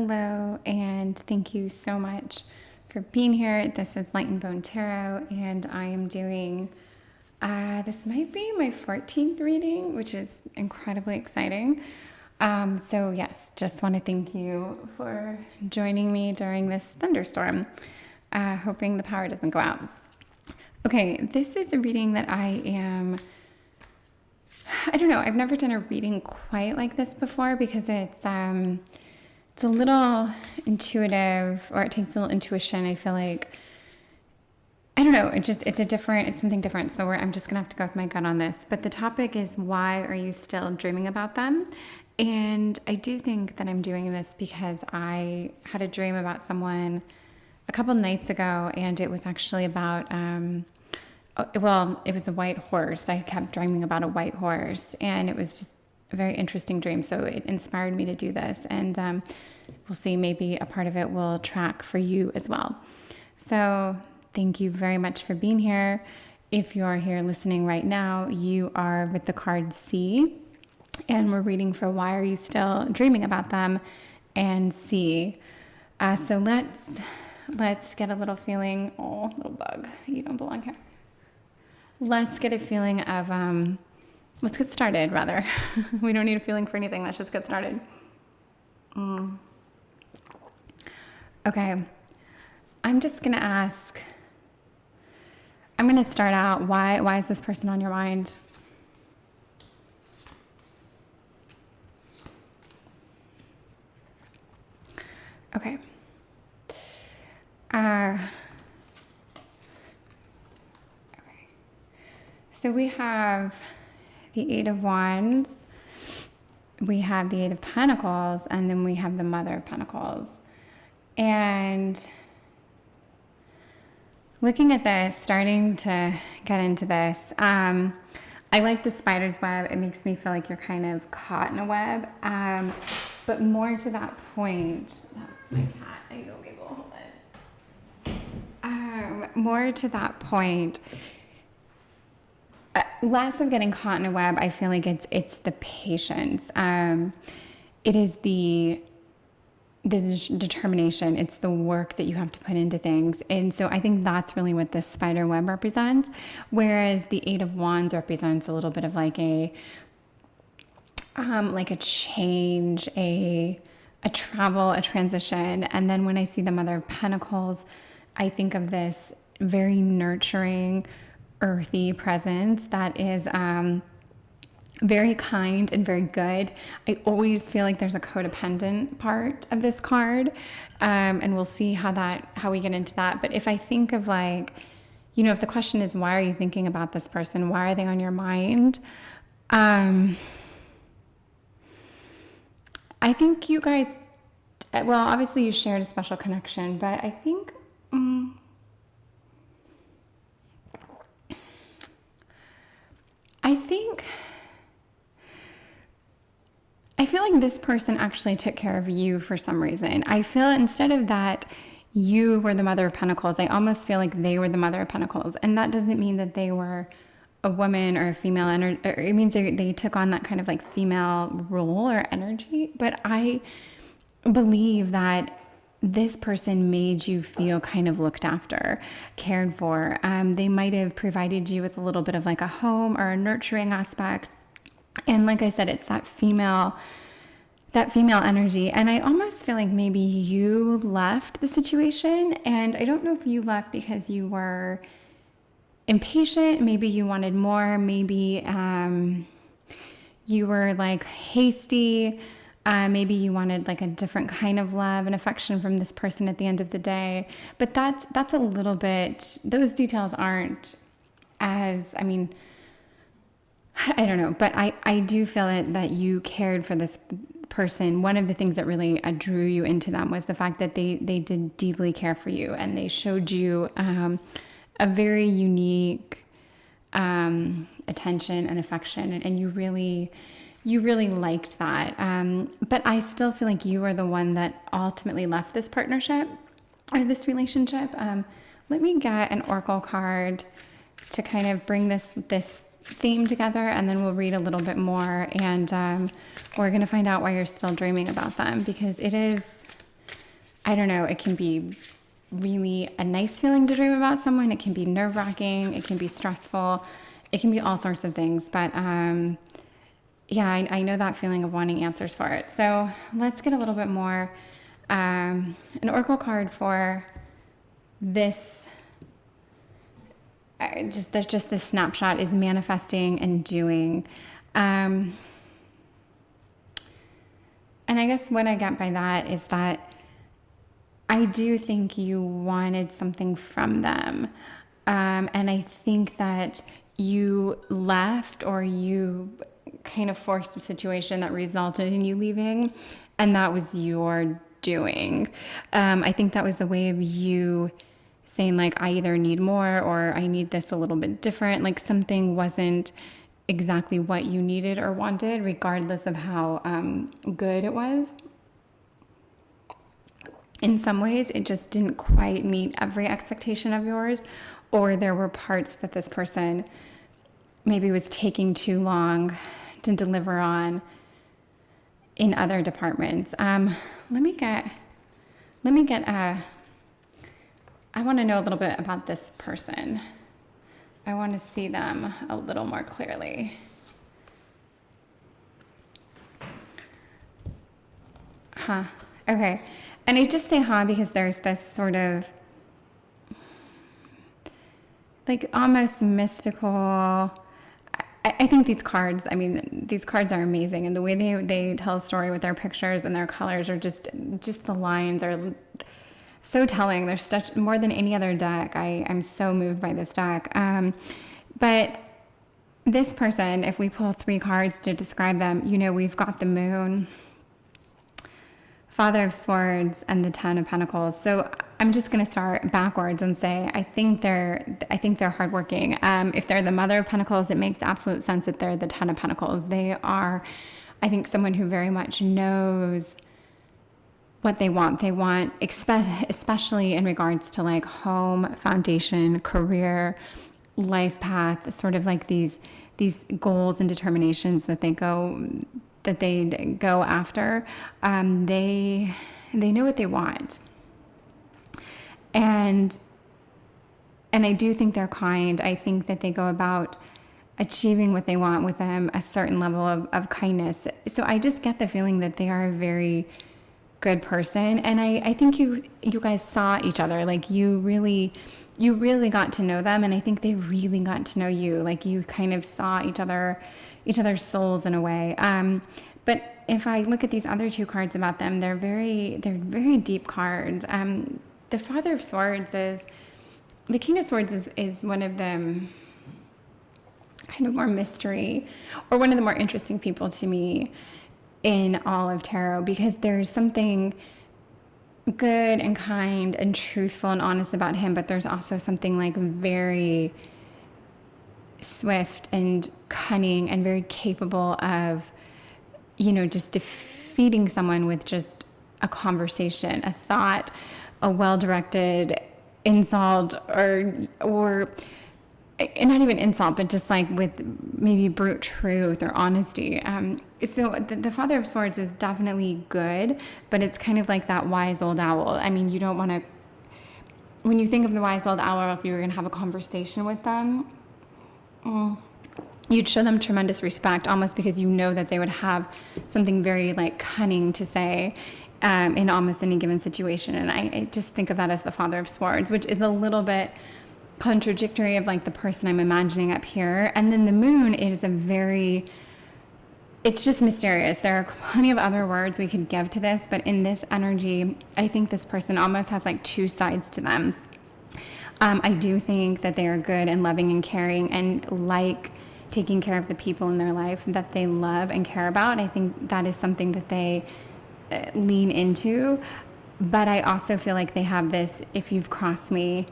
Hello, and thank you so much for being here. This is Light and Bone Tarot, and I am doing, this might be my 14th reading, which is incredibly exciting. So yes, just want to thank you for joining me during this thunderstorm, hoping the power doesn't go out. Okay, this is a reading that I don't know, I've never done a reading quite like this before because it's a little intuitive, or it takes a little intuition. I feel like, I don't know, it's something different. So I'm just gonna have to go with my gut on this. But the topic is, why are you still dreaming about them? And I do think that I'm doing this because I had a dream about someone a couple nights ago, and it was actually about, it was a white horse. I kept dreaming about a white horse, and it was just a very interesting dream. So it inspired me to do this, and we'll see, maybe a part of it will track for you as well. So thank you very much for being here. If you're here listening right now, you are with the card C, and we're reading for why are you still dreaming about them, and C. So let's get a little feeling. Oh, little bug, you don't belong here. Let's get a feeling of, let's get started, rather. We don't need a feeling for anything. Let's just get started. Okay. I'm just going to ask, I'm going to start out, why is this person on your mind? Okay. So we have the Eight of Wands, we have the Eight of Pentacles, and then we have the Mother of Pentacles. And looking at this, starting to get into this, I like the spider's web. It makes me feel like you're kind of caught in a web. But more to that point, that's my cat, I know, Giggle, hold it. More to that point, less of getting caught in a web, I feel like it's the patience. It is the determination. It's the work that you have to put into things. And so I think that's really what this spider web represents. Whereas the Eight of Wands represents a little bit of like a change, a travel, a transition. And then when I see the Mother of Pentacles, I think of this very nurturing, earthy presence that is very kind and very good. I always feel like there's a codependent part of this card, and we'll see how we get into that. But if I think of, like, if the question is, why are you thinking about this person? Why are they on your mind? I think you guys, well, obviously you shared a special connection, but I think I feel like this person actually took care of you for some reason. I feel instead of that you were the Mother of Pentacles, I almost feel like they were the Mother of Pentacles. And that doesn't mean that they were a woman or a female energy. It means they took on that kind of like female role or energy. But I believe that this person made you feel kind of looked after, cared for. They might have provided you with a little bit of like a home or a nurturing aspect. And like I said, it's that female energy. And I almost feel like maybe you left the situation. And I don't know if you left because you were impatient. Maybe you wanted more. Maybe you were like hasty. Maybe you wanted like a different kind of love and affection from this person at the end of the day. But that's a little bit, those details aren't as, I don't know, but I do feel it that you cared for this person. One of the things that really drew you into them was the fact that they did deeply care for you, and they showed you a very unique attention and affection, and you really liked that. But I still feel like you are the one that ultimately left this partnership or this relationship. Let me get an oracle card to kind of bring this theme together, and then we'll read a little bit more, and we're going to find out why you're still dreaming about them, because it is I don't know, it can be really a nice feeling to dream about someone. It can be nerve-wracking. It can be stressful. It can be all sorts of things. But yeah, I know that feeling of wanting answers for it. So let's get a little bit more. An oracle card for this. Just this snapshot is manifesting and doing. And I guess what I get by that is that I do think you wanted something from them. And I think that you left, or you kind of forced a situation that resulted in you leaving, and that was your doing. I think that was the way of you saying, like, I either need more or I need this a little bit different. Like something wasn't exactly what you needed or wanted, regardless of how good it was. In some ways, it just didn't quite meet every expectation of yours, or there were parts that this person maybe was taking too long to deliver on in other departments. Let me get I want to know a little bit about this person. I want to see them a little more clearly. Okay. And I just say because there's this sort of like almost mystical. I think these cards, these cards are amazing, and the way they tell a story with their pictures and their colors are just the lines are so telling. There's such more than any other deck. I'm so moved by this deck. But this person, if we pull 3 cards to describe them, we've got the Moon, Father of Swords, and the Ten of Pentacles. So I'm just going to start backwards and say I think they're hardworking. If they're the Mother of Pentacles, it makes absolute sense that they're the Ten of Pentacles. They are, I think, someone who very much knows what they want. They want, especially in regards to like home, foundation, career, life path, sort of like these goals and determinations that they go after. They know what they want. And I do think they're kind. I think that they go about achieving what they want with a certain level of kindness. So I just get the feeling that they are a very good person. And I think you guys saw each other. Like you really got to know them. And I think they really got to know you. Like you kind of saw each other's souls in a way. But if I look at these other 2 cards about them, they're very deep cards. The Father of Swords the King of Swords is one of them kind of more mystery, or one of the more interesting people to me in all of tarot, because there's something good and kind and truthful and honest about him, but there's also something like very swift and cunning and very capable of, just defeating someone with just a conversation, a thought, a well-directed insult, or and not even insult, but just like with maybe brute truth or honesty. So the Father of Swords is definitely good, but it's kind of like that wise old owl. You don't want to, when you think of the wise old owl, if you were going to have a conversation with them, you'd show them tremendous respect, almost because you know that they would have something very like cunning to say in almost any given situation. And I just think of that as the Father of Swords, which is a little bit contradictory of like the person I'm imagining up here. And then the Moon is it's just mysterious. There are plenty of other words we could give to this, but in this energy, I think this person almost has like 2 sides to them. I do think that they are good and loving and caring and like taking care of the people in their life that they love and care about. I think that is something that they lean into. But I also feel like they have this, if you've crossed me,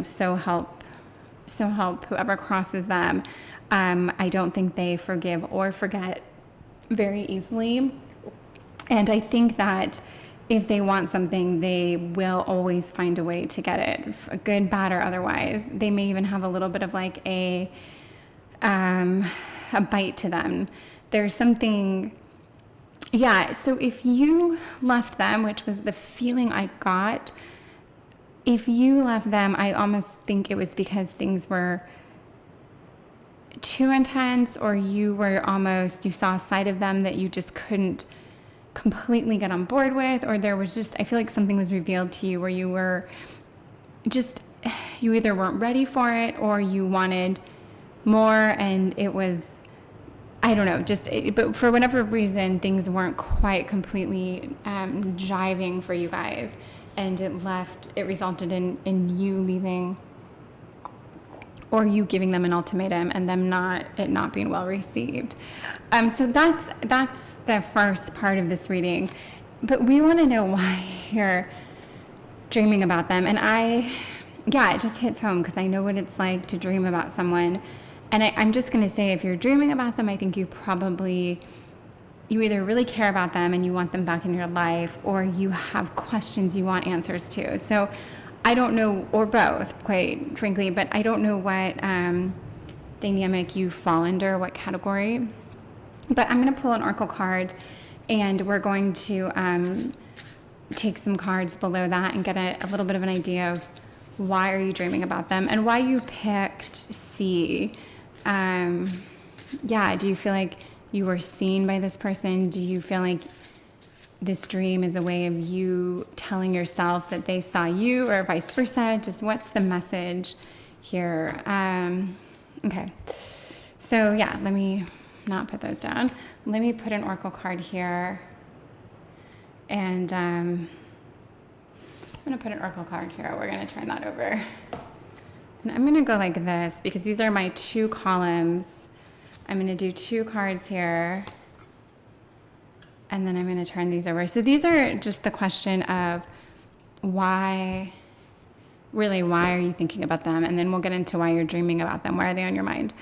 so help whoever crosses them. I don't think they forgive or forget very easily. And I think that if they want something, they will always find a way to get it, good, bad, or otherwise. They may even have a little bit of like a bite to them. There's something, Yeah, so if you left them, which was the feeling I got, if you left them, I almost think it was because things were too intense, or you saw a side of them that you just couldn't completely get on board with, or there was just, I feel like something was revealed to you where you were just, you either weren't ready for it or you wanted more, and it was, I don't know, but for whatever reason, things weren't quite completely jiving for you guys, and it resulted in you leaving, or you giving them an ultimatum and it not being well received. So that's the first part of this reading, but we want to know why you're dreaming about them. And it just hits home because I know what it's like to dream about someone. And I'm just going to say, if you're dreaming about them, I think you either really care about them and you want them back in your life, or you have questions you want answers to. So I don't know, or both, quite frankly, but I don't know what dynamic you fall under, what category. But I'm going to pull an oracle card, and we're going to take some cards below that and get a little bit of an idea of why are you dreaming about them and why you picked C. Do you feel like you were seen by this person? Do you feel like this dream is a way of you telling yourself that they saw you, or vice versa? Just what's the message here? Okay. So let me not put those down. Let me put an oracle card here. And I'm going to put an oracle card here. We're going to turn that over. And I'm going to go like this because these are my 2 columns. I'm going to do 2 cards here. And then I'm going to turn these over. So these are just the question of why are you thinking about them? And then we'll get into why you're dreaming about them. Why are they on your mind?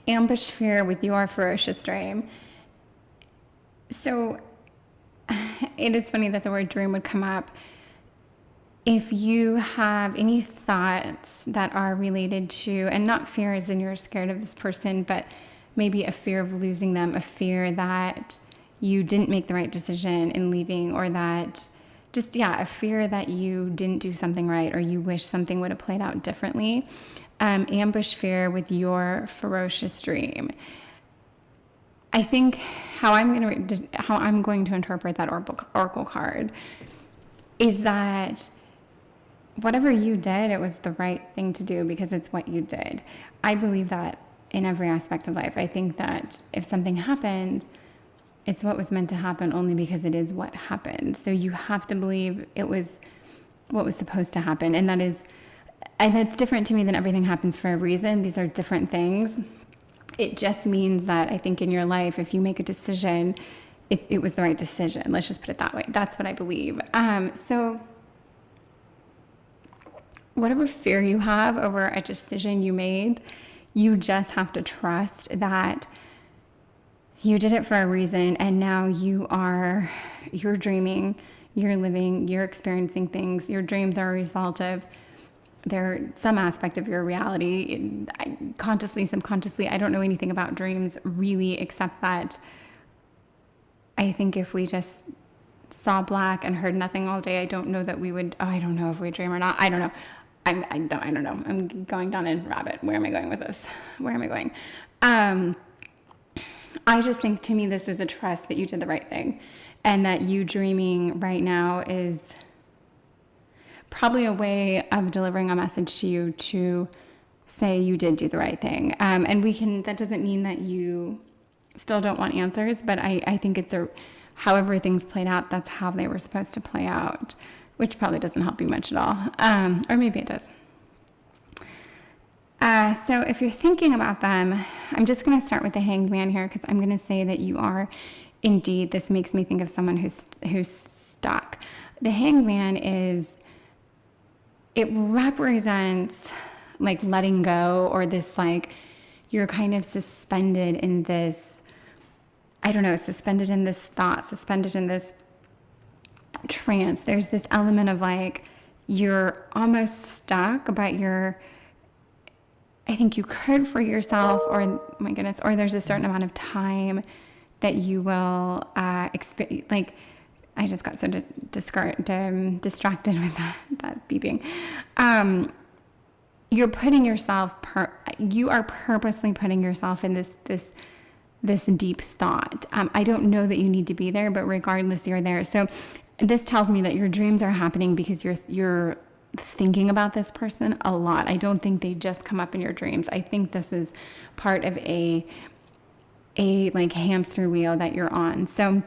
Ambush fear with your ferocious dream. So it is funny that the word dream would come up. If you have any thoughts that are related to, and not fear as in you're scared of this person, but maybe a fear of losing them, a fear that you didn't make the right decision in leaving, or that a fear that you didn't do something right, or you wish something would have played out differently. Ambush fear with your ferocious dream. I think how I'm going to interpret that oracle card is that whatever you did, it was the right thing to do because it's what you did. I believe that in every aspect of life. I think that if something happens, it's what was meant to happen only because it is what happened. So you have to believe it was what was supposed to happen. And that's different to me than everything happens for a reason. These are different things. It just means that I think in your life, if you make a decision, it was the right decision. Let's just put it that way. That's what I believe. So whatever fear you have over a decision you made, you just have to trust that you did it for a reason, and now you're dreaming, you're living, you're experiencing things. Your dreams are a result of some aspect of your reality, consciously, subconsciously. I don't know anything about dreams really, except that I think if we just saw black and heard nothing all day, I don't know that we would, I don't know if we dream or not. I don't know. I don't know. I'm going down a rabbit. Where am I going with this? Where am I going? I just think, to me, this is a trust that you did the right thing, and that you dreaming right now is probably a way of delivering a message to you to say you did do the right thing. And that doesn't mean that you still don't want answers, but I think however things played out, that's how they were supposed to play out, which probably doesn't help you much at all. Or maybe it does. So if you're thinking about them, I'm just going to start with the Hanged Man here, because I'm going to say that you are indeed, this makes me think of someone who's stuck. The Hanged Man it represents like letting go, or this, like, you're kind of suspended in this, I don't know, suspended in this thought, suspended in this trance. There's this element of like, you're almost stuck, but I think you could free yourself, or my goodness, or there's a certain amount of time that you will experience, like, I just got so distracted with that beeping. You're putting yourself, you are purposely putting yourself in this deep thought. I don't know that you need to be there, but regardless, you're there. So this tells me that your dreams are happening because you're thinking about this person a lot. I don't think they just come up in your dreams. I think this is part of a like hamster wheel that you're on. So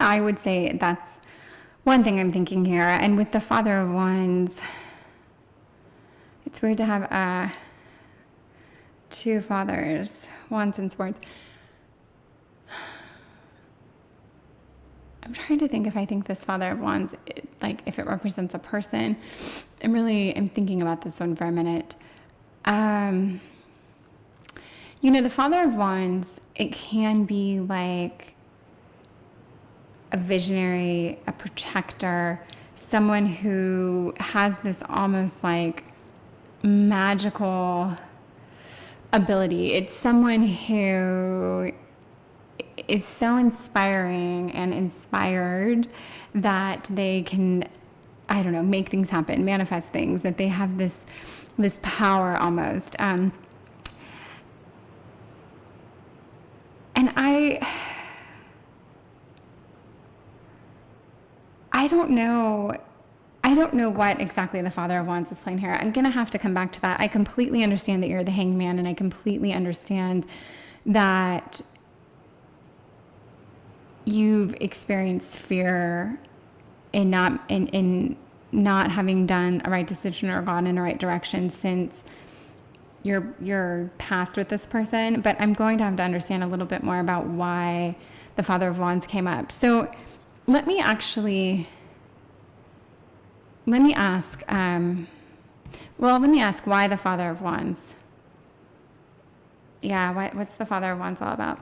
I would say that's one thing I'm thinking here. And with the Father of Wands, it's weird to have two fathers, Wands and Swords. I'm trying to think if I think this Father of Wands, like if it represents a person. I'm thinking about this one for a minute. The Father of Wands, it can be like a visionary, a protector, someone who has this almost like magical ability. It's someone who is so inspiring and inspired that they can, I don't know, make things happen, manifest things, that they have this power almost. And I don't know what exactly the Father of Wands is playing here. I'm going to have to come back to that. I completely understand that you're the Hanged Man, and I completely understand that you've experienced fear in not having done a right decision or gone in the right direction since your past with this person. But I'm going to have to understand a little bit more about why the Father of Wands came up. So let me ask why the Father of Wands. Yeah, what's the Father of Wands all about?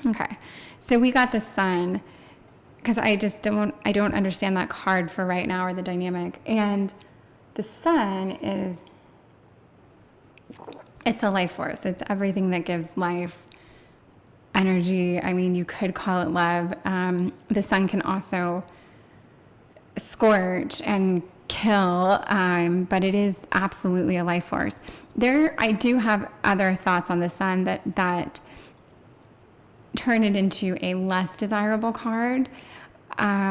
Okay, so we got the Sun, because I don't understand that card for right now, or the dynamic. And the Sun it's a life force. It's everything that gives life, energy. I mean, you could call it love. The Sun can also scorch and kill, but it is absolutely a life force. I do have other thoughts on the Sun that turn it into a less desirable card,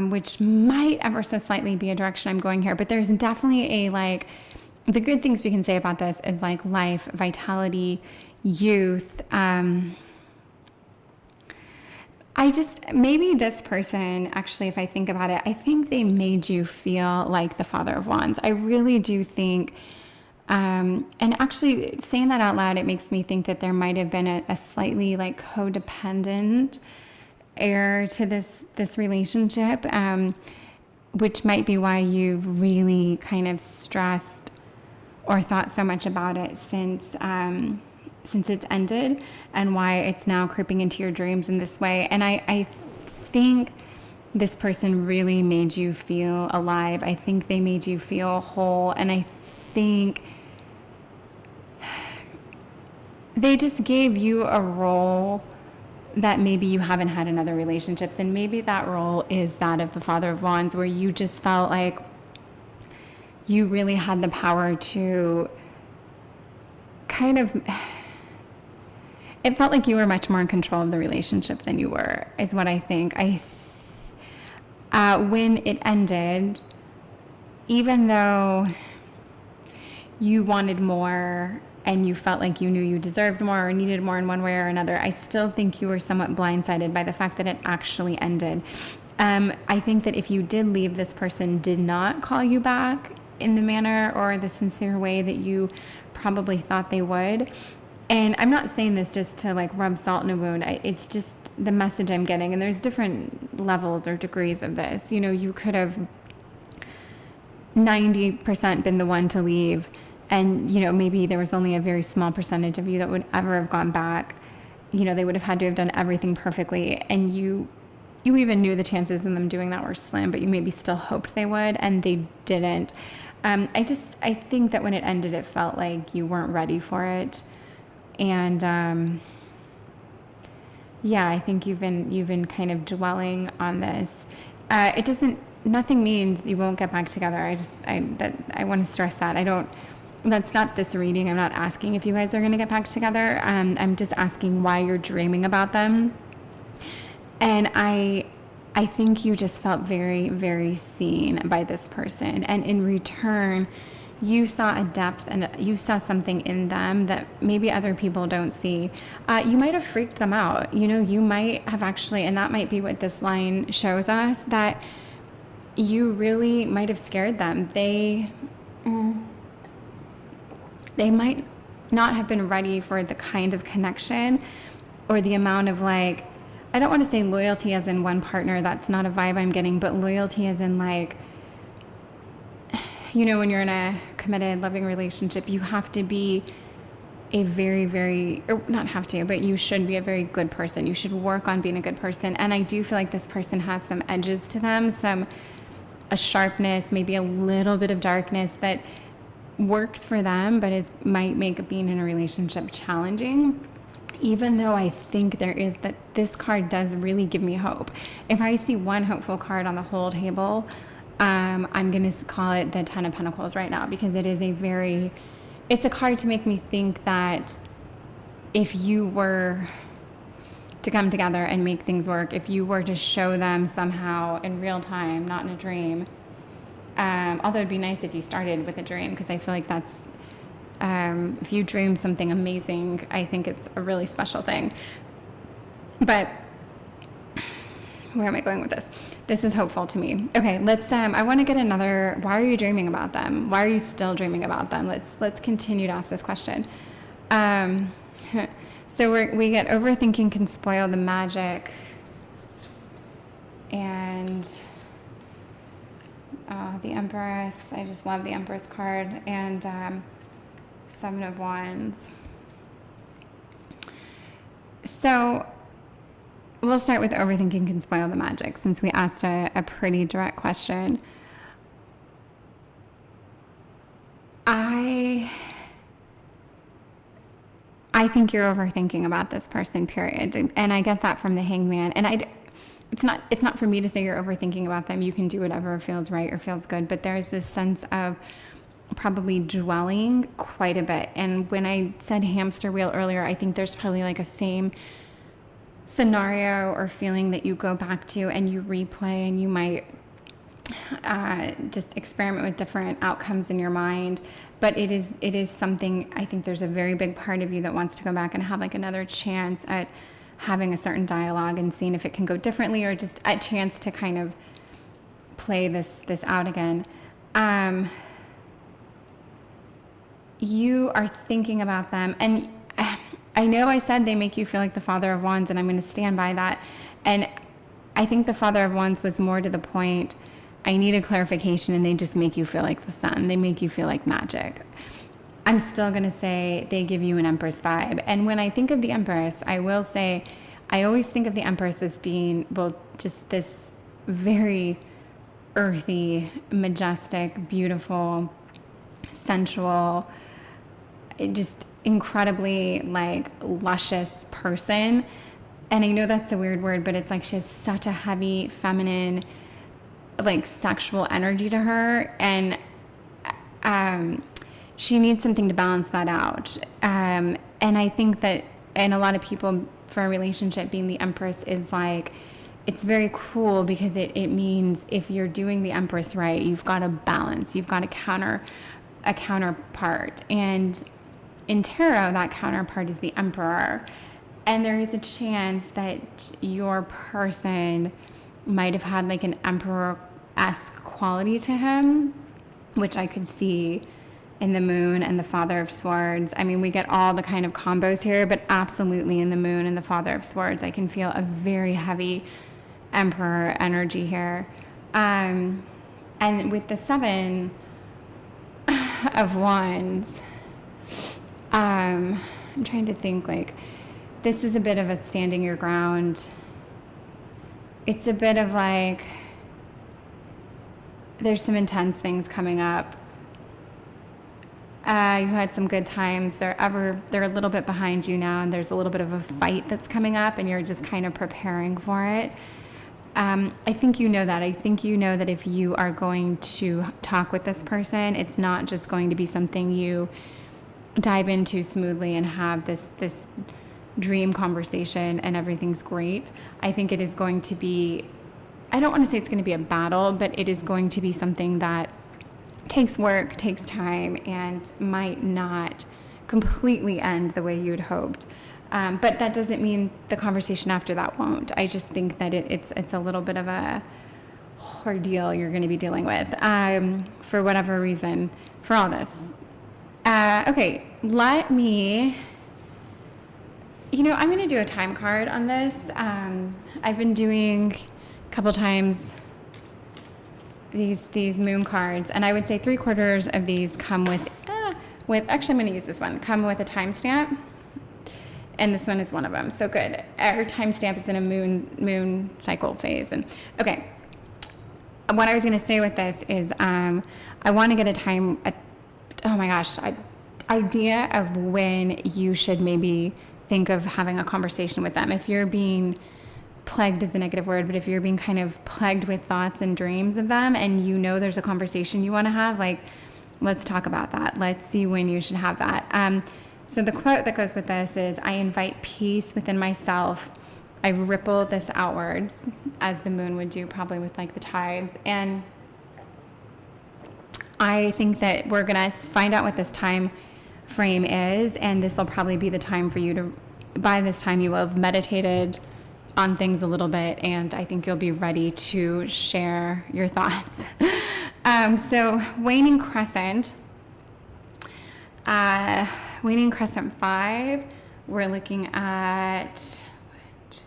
which might ever so slightly be a direction I'm going here. But there's definitely the good things we can say about this is like life, vitality, youth. Maybe this person, actually, if I think about it, I think they made you feel like the Father of Wands. I really do think, and actually saying that out loud, it makes me think that there might have been a slightly like codependent air to this relationship, which might be why you've really kind of stressed or thought so much about it since it's ended, and why it's now creeping into your dreams in this way. And I think this person really made you feel alive. I think they made you feel whole. And I think they just gave you a role that maybe you haven't had in other relationships. And maybe that role is that of the Father of Wands, where you just felt like you really had the power to kind of... It felt like you were much more in control of the relationship than you were, is what I think. When it ended, even though you wanted more and you felt like you knew you deserved more or needed more in one way or another, I still think you were somewhat blindsided by the fact that it actually ended. I think that if you did leave, this person did not call you back in the manner or the sincere way that you probably thought they would. And I'm not saying this just to like rub salt in a wound. It's just the message I'm getting. And there's different levels or degrees of this. You could have 90% been the one to leave. And, maybe there was only a very small percentage of you that would ever have gone back. They would have had to have done everything perfectly. And you even knew the chances in them doing that were slim, but you maybe still hoped they would, and they didn't. I think that when it ended, it felt like you weren't ready for it. And Yeah, I think you've been kind of dwelling on this. Nothing means you won't get back together. I want to stress that. That's not this reading. I'm not asking if you guys are going to get back together. I'm just asking why you're dreaming about them. And I think you just felt very, very seen by this person. And in return, you saw a depth and you saw something in them that maybe other people don't see. You might have freaked them out. You might have actually, and that might be what this line shows us, that you really might have scared them. They might not have been ready for the kind of connection or the amount of, like, I don't want to say loyalty as in one partner. That's not a vibe I'm getting, but loyalty as in, like, when you're in a committed, loving relationship, you have to be a very, very, or not have to, but you should be a very good person. You should work on being a good person. And I do feel like this person has some edges to them, a sharpness, maybe a little bit of darkness that works for them, but might make being in a relationship challenging. Even though I think this card does really give me hope. If I see one hopeful card on the whole table, I'm going to call it the Ten of Pentacles right now, because it's a card to make me think that if you were to come together and make things work, if you were to show them somehow in real time, not in a dream, although it'd be nice if you started with a dream, because I feel like that's, if you dream something amazing, I think it's a really special thing. But where am I going with this? This is hopeful to me. Okay, I want to get another, why are you dreaming about them? Why are you still dreaming about them? Let's continue to ask this question. So we get overthinking can spoil the magic. And the Empress, I just love the Empress card. And Seven of Wands. So we'll start with overthinking can spoil the magic, since we asked a pretty direct question. I think you're overthinking about this person, period. And I get that from the Hangman. And it's not for me to say you're overthinking about them. You can do whatever feels right or feels good. But there's this sense of probably dwelling quite a bit. And when I said hamster wheel earlier, I think there's probably like a same scenario or feeling that you go back to and you replay, and you might just experiment with different outcomes in your mind. But it is something, I think there's a very big part of you that wants to go back and have like another chance at having a certain dialogue and seeing if it can go differently, or just a chance to kind of play this out again. You are thinking about them, and I know I said they make you feel like the Father of Wands, and I'm going to stand by that. And I think the Father of Wands was more to the point, I need a clarification, and they just make you feel like the sun. They make you feel like magic. I'm still going to say they give you an Empress vibe. And when I think of the Empress, I will say I always think of the Empress as being, well, just this very earthy, majestic, beautiful, sensual, just incredibly like luscious person. And I know that's a weird word, but it's like she has such a heavy feminine, like sexual energy to her, and she needs something to balance that out. And I think that, and a lot of people, for a relationship, being the Empress is like, it's very cool, because it means if you're doing the Empress right, you've got a balance, you've got a counterpart. And in tarot, that counterpart is the Emperor. And there is a chance that your person might have had like an Emperor-esque quality to him, which I could see in the Moon and the Father of Swords. I mean, we get all the kind of combos here, but absolutely in the Moon and the Father of Swords, I can feel a very heavy Emperor energy here. And with the Seven of Wands, I'm trying to think, like, this is a bit of a standing your ground. It's a bit of like, there's some intense things coming up. You had some good times. They're a little bit behind you now, and there's a little bit of a fight that's coming up, and you're just kind of preparing for it. I think you know that. I think you know that if you are going to talk with this person, it's not just going to be something you dive into smoothly and have this dream conversation and everything's great. I think it is going to be, I don't want to say it's going to be a battle, but it is going to be something that takes work, takes time, and might not completely end the way you'd hoped. But that doesn't mean the conversation after that won't. I just think that it's a little bit of a ordeal you're going to be dealing with for whatever reason for all this. Okay, let me, I'm going to do a time card on this. I've been doing a couple times these moon cards, and I would say 3/4 of these come with actually I'm going to use this one, come with a timestamp, and this one is one of them. So good. Our timestamp is in a moon cycle phase. And okay, what I was going to say with this is I want to get idea of when you should maybe think of having a conversation with them. If you're being plagued is a negative word, but if you're being kind of plagued with thoughts and dreams of them, and there's a conversation you want to have, like, let's talk about that. Let's see when you should have that. So the quote that goes with this is, I invite peace within myself. I ripple this outwards, as the moon would do probably with like the tides. And I think that we're going to find out what this time frame is, and this will probably be the time for you to, by this time you will have meditated on things a little bit, and I think you'll be ready to share your thoughts. So waning crescent 5, we're looking at 1, 2, 3,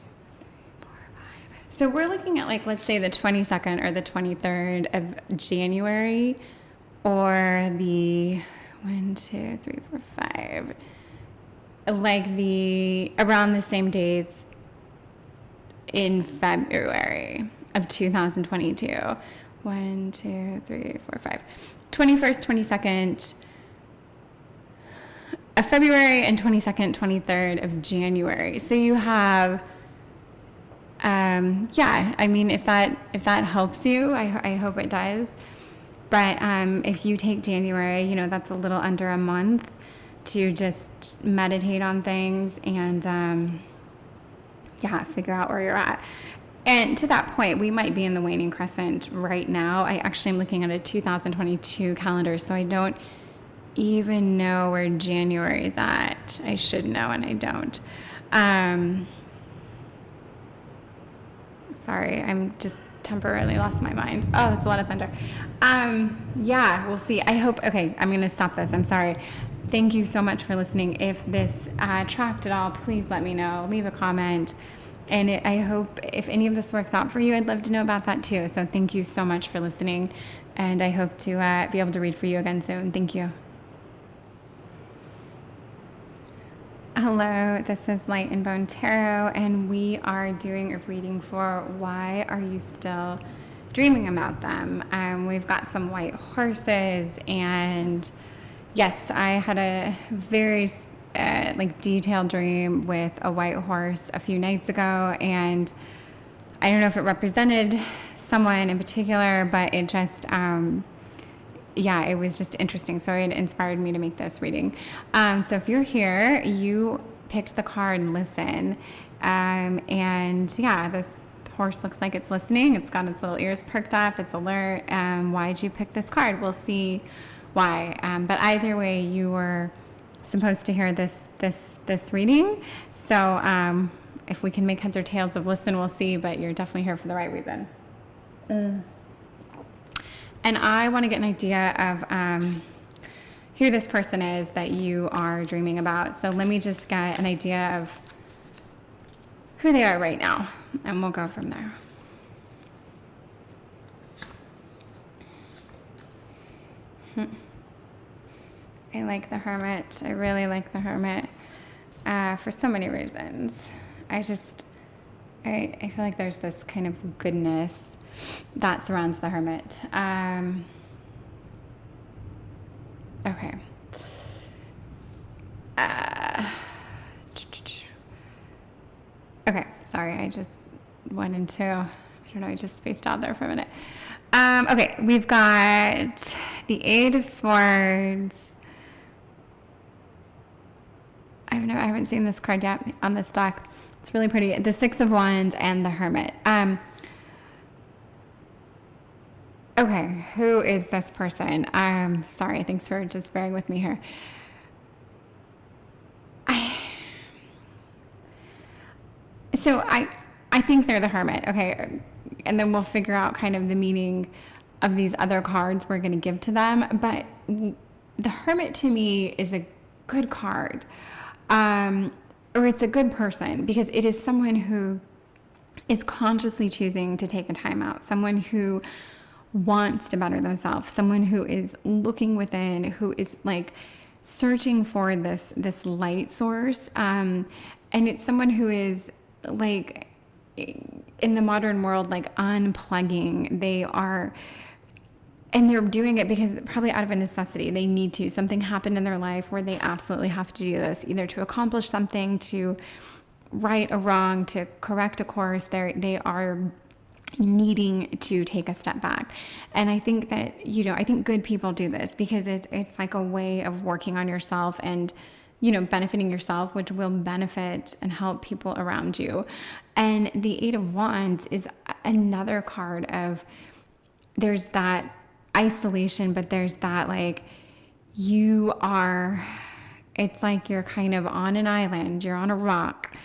4, 5. So we're looking at, like, let's say the 22nd or the 23rd of January, or the 1, 2, 3, 4, 5, like around the same days in February of 2022. 1, 2, 3, 4, 5. 21st, 22nd of February and 22nd, 23rd of January. So you have, if that helps you, I hope it does. But if you take January, that's a little under a month to just meditate on things and figure out where you're at. And to that point, we might be in the waning crescent right now. I actually am looking at a 2022 calendar, so I don't even know where January is at. I should know, and I don't. Sorry, I'm just temporarily lost my mind. Oh, that's a lot of thunder. We'll see. Okay, I'm going to stop this. I'm sorry. Thank you so much for listening. If this tracked at all, please let me know. Leave a comment. And I hope if any of this works out for you, I'd love to know about that too. So thank you so much for listening. And I hope to be able to read for you again soon. Thank you. Hello, this is Light and Bone Tarot, and we are doing a reading for why are you still dreaming about them? We've got some white horses, and yes, I had a very detailed dream with a white horse a few nights ago, and I don't know if it represented someone in particular, but it just it was just interesting. So it inspired me to make this reading. So if you're here, you picked the card Listen. This horse looks like it's listening. It's got its little ears perked up. It's alert. Why'd you pick this card? We'll see why. But either way, you were supposed to hear this reading. So if we can make heads or tails of Listen, we'll see. But you're definitely here for the right reason. And I want to get an idea of who this person is that you are dreaming about. So let me just get an idea of who they are right now, and we'll go from there. I like the Hermit. I really like the Hermit for so many reasons. I feel like there's this kind of goodness that surrounds the Hermit. Okay. Okay, sorry, I just went into, I don't know, I just spaced out there for a minute. Okay, we've got the Eight of Swords. I haven't seen this card yet on this deck. It's really pretty. The Six of Wands and the Hermit. Okay, who is this person? Sorry, thanks for just bearing with me here. I think they're the Hermit, okay? And then we'll figure out kind of the meaning of these other cards we're going to give to them. But the Hermit to me is a good card. Or it's a good person because it is someone who is consciously choosing to take a time out, someone who wants to better themselves, someone who is looking within, who is like searching for this light source. And it's someone who is like in the modern world, like unplugging. And they're doing it because probably out of a necessity. They need to. Something happened in their life where they absolutely have to do this, either to accomplish something, to right a wrong, to correct a course. They are needing to take a step back. And I think that, I think good people do this because it's like a way of working on yourself and, benefiting yourself, which will benefit and help people around you. And the Eight of Wands is another card of, there's that isolation, but there's that like it's like you're kind of on an island, you're on a rock,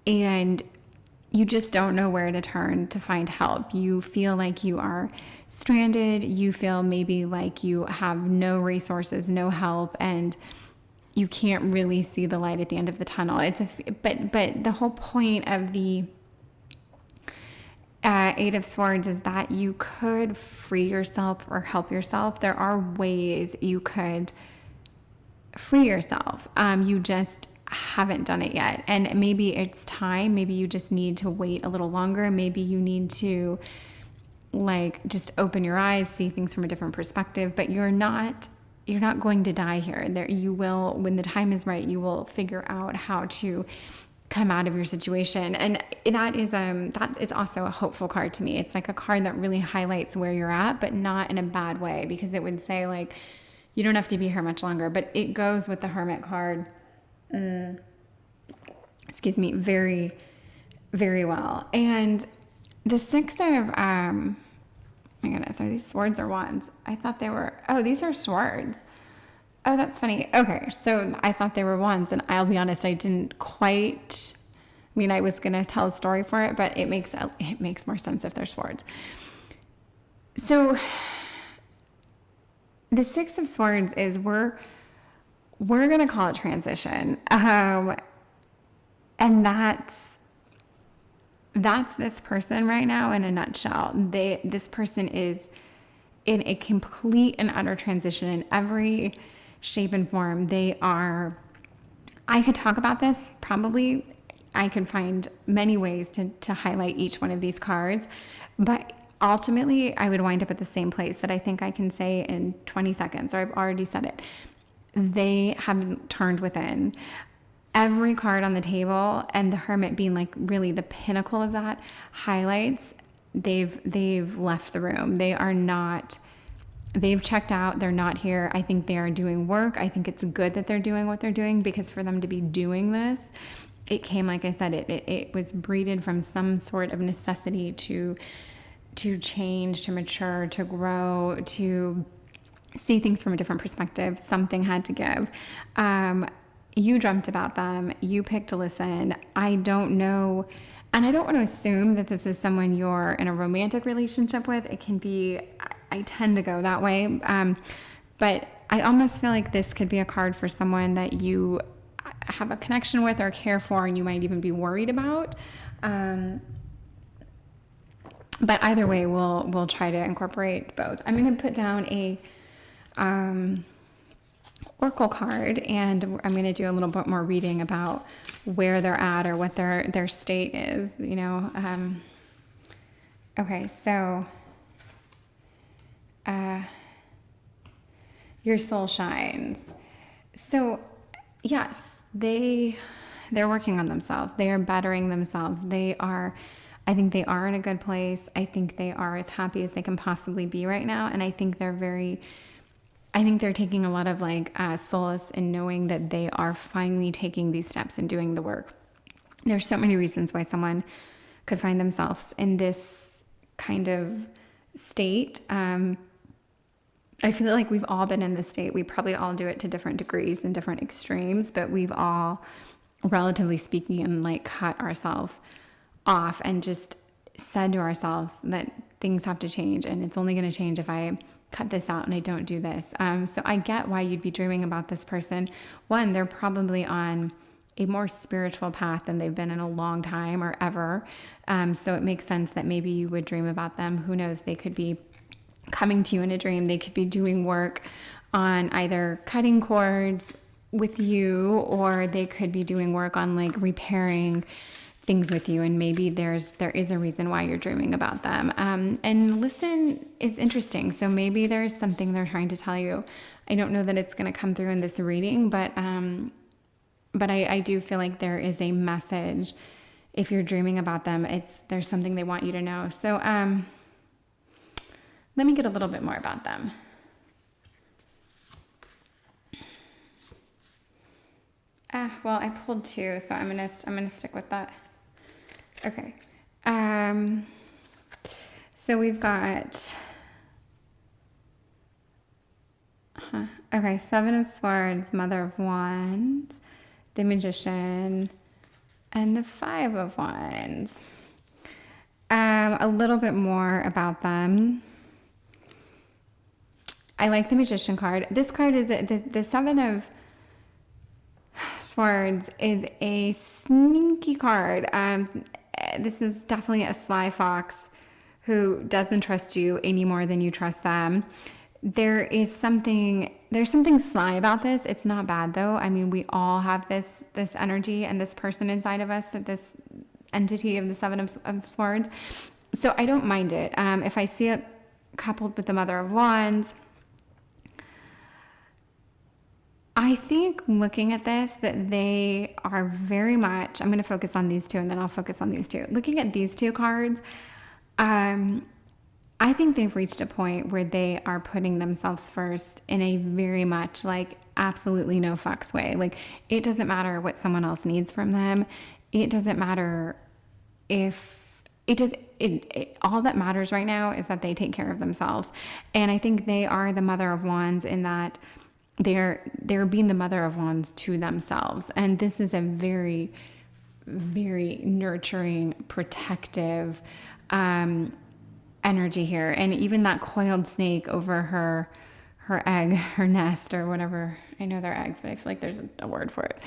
and you just don't know where to turn to find help. You feel like you are stranded. You feel maybe like you have no resources, no help, and you can't really see the light at the end of the tunnel. But the whole point of the Eight of Swords is that you could free yourself or help yourself. There are ways you could free yourself. You just haven't done it yet. And maybe it's time. Maybe you just need to wait a little longer. Maybe you need to just open your eyes, see things from a different perspective. But you're not going to die here. You will, when the time is right, you will figure out how to come out of your situation. And that is also a hopeful card to me. It's like a card that really highlights where you're at, but not in a bad way, because it would say like, you don't have to be here much longer, but it goes with the Hermit card. Excuse me, very, very well. And the Six of, my goodness, are these swords or wands? I thought they were, these are swords. Oh, that's funny. Okay, so I thought they were wands, and I'll be honest, I didn't quite, I was going to tell a story for it, but it makes more sense if they're swords. So the Six of Swords is we're going to call it transition. And that's this person right now in a nutshell. This person is in a complete and utter transition in every shape and form. I could talk about this, probably. I could find many ways to highlight each one of these cards, but ultimately I would wind up at the same place that I think I can say in 20 seconds, or I've already said it. They have turned within. Every card on the table, and the Hermit being like really the pinnacle of that, highlights they've left the room. They've checked out. They're not here. I think they are doing work. I think it's good that they're doing what they're doing, because for them to be doing this, it came, like I said, it was breeded from some sort of necessity to change, to mature, to grow, to see things from a different perspective. Something had to give. You dreamt about them. You picked to listen. I don't know. And I don't want to assume that this is someone you're in a romantic relationship with. It can be, I tend to go that way. But I almost feel like this could be a card for someone that you have a connection with or care for, and you might even be worried about. But either way, we'll try to incorporate both. I'm going to put down a oracle card, and I'm going to do a little bit more reading about where they're at or what their state is, okay, so your soul shines. So yes, they're working on themselves. They are bettering themselves. I think they are in a good place. I think they are as happy as they can possibly be right now. And I think they're taking a lot of like solace in knowing that they are finally taking these steps and doing the work. There's so many reasons why someone could find themselves in this kind of state. I feel like we've all been in this state. We probably all do it to different degrees and different extremes, but we've all, relatively speaking, like cut ourselves off and just said to ourselves that things have to change, and it's only going to change if I cut this out and I don't do this. So I get why you'd be dreaming about this person. One, they're probably on a more spiritual path than they've been in a long time or ever. So it makes sense that maybe you would dream about them. Who knows? They could be coming to you in a dream. They could be doing work on either cutting cords with you, or they could be doing work on like repairing things with you. And maybe there is a reason why you're dreaming about them. And listen is interesting. So maybe there's something they're trying to tell you. I don't know that it's going to come through in this reading, but I do feel like there is a message. If you're dreaming about them, there's something they want you to know. So let me get a little bit more about them. Well, I pulled two, so I'm gonna stick with that. Okay. So we've got okay, Seven of Swords, Mother of Wands, the Magician, and the Five of Wands. A little bit more about them. I like the Magician card. This card is the Seven of Swords is a sneaky card. This is definitely a sly fox who doesn't trust you any more than you trust them. There's something sly about this. It's not bad though. I mean, we all have this energy and this person inside of us, this entity of the Seven of Swords. So I don't mind it. If I see it coupled with the Mother of Wands, I think looking at this, that they are very much, I'm going to focus on these two and then I'll focus on these two. Looking at these two cards, I think they've reached a point where they are putting themselves first in a very much like absolutely no fucks way. Like it doesn't matter what someone else needs from them. It doesn't matter if all that matters right now is that they take care of themselves. And I think they are the Mother of Wands in that they're being the Mother of Wands to themselves. And this is a very, very nurturing, protective energy here. And even that coiled snake over her egg, her nest, or whatever. I know they're eggs, but I feel like there's a word for it.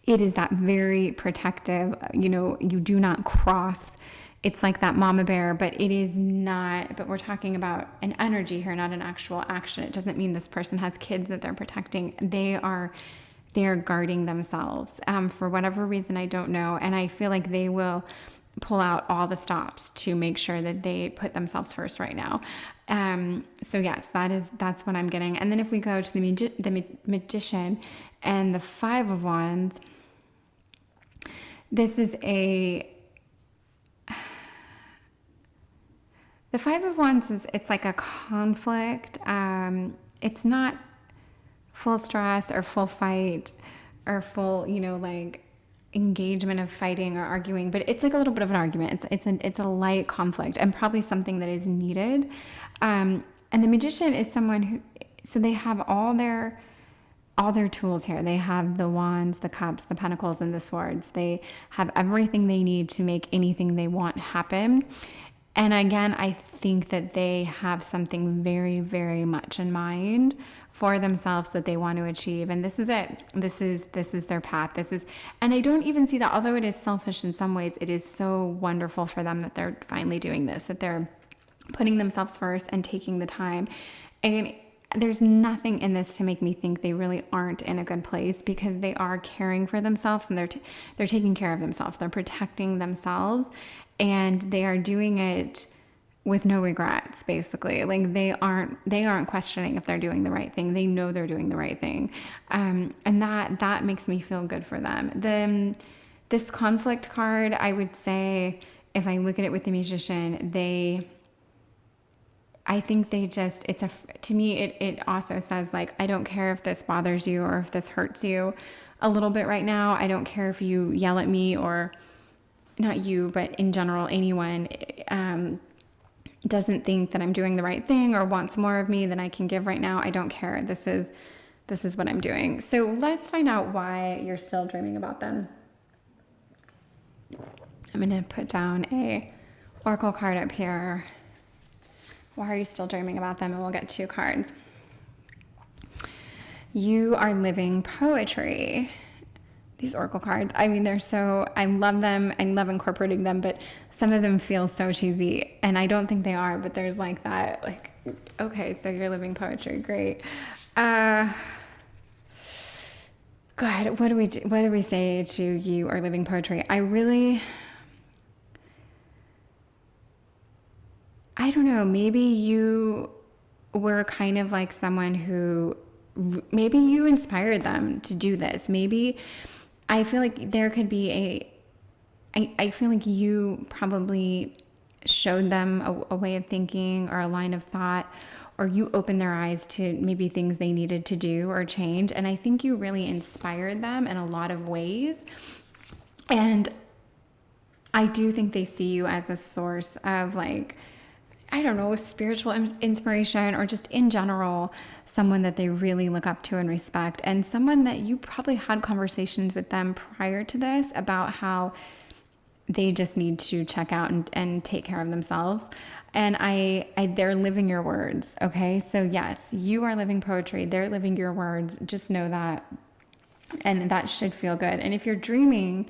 It is that very protective, you do not cross. It's like that mama bear, but it is not, but we're talking about an energy here, not an actual action. It doesn't mean this person has kids that they're protecting. They are guarding themselves for whatever reason, I don't know. And I feel like they will pull out all the stops to make sure that they put themselves first right now. So yes, that's what I'm getting. And then if we go to the Magician and the Five of Wands, this is the Five of Wands it's like a conflict. It's not full stress or full fight or full, like engagement of fighting or arguing, but it's like a little bit of an argument. It's a light conflict and probably something that is needed. And the Magician is someone so they have all their tools here. They have the wands, the cups, the pentacles, and the swords. They have everything they need to make anything they want happen. And again, I think that they have something very, very much in mind for themselves that they want to achieve. And this is it. This is their path. And I don't even see that, although it is selfish in some ways, it is so wonderful for them that they're finally doing this, that they're putting themselves first and taking the time. And there's nothing in this to make me think they really aren't in a good place, because they are caring for themselves and they're taking care of themselves. They're protecting themselves, and they are doing it with no regrets, basically. Like they aren't questioning if they're doing the right thing. They know they're doing the right thing. And that makes me feel good for them. This conflict card, I would say, if I look at it with the Magician, I think they just, to me, it also says like, I don't care if this bothers you or if this hurts you a little bit right now. I don't care if you yell at me, or not you, but in general, anyone doesn't think that I'm doing the right thing or wants more of me than I can give right now. I don't care. This is what I'm doing. So let's find out why you're still dreaming about them. I'm going to put down a oracle card up here. Why are you still dreaming about them? And we'll get 2 cards. You are living poetry. These oracle cards, I mean, I love them. I love incorporating them, but some of them feel so cheesy, and I don't think they are, but there's like that, like, okay, so you're living poetry. Great. God, what do we say to you are living poetry? I don't know, maybe you were kind of like someone who, maybe you inspired them to do this. Maybe I feel like there could be I feel like you probably showed them a way of thinking or a line of thought, or you opened their eyes to maybe things they needed to do or change. And I think you really inspired them in a lot of ways. And I do think they see you as a source of, like, I don't know, spiritual inspiration, or just in general, someone that they really look up to and respect, and someone that you probably had conversations with them prior to this about how they just need to check out and take care of themselves. And they're living your words. Okay. So yes, you are living poetry. They're living your words. Just know that. And that should feel good. And if you're dreaming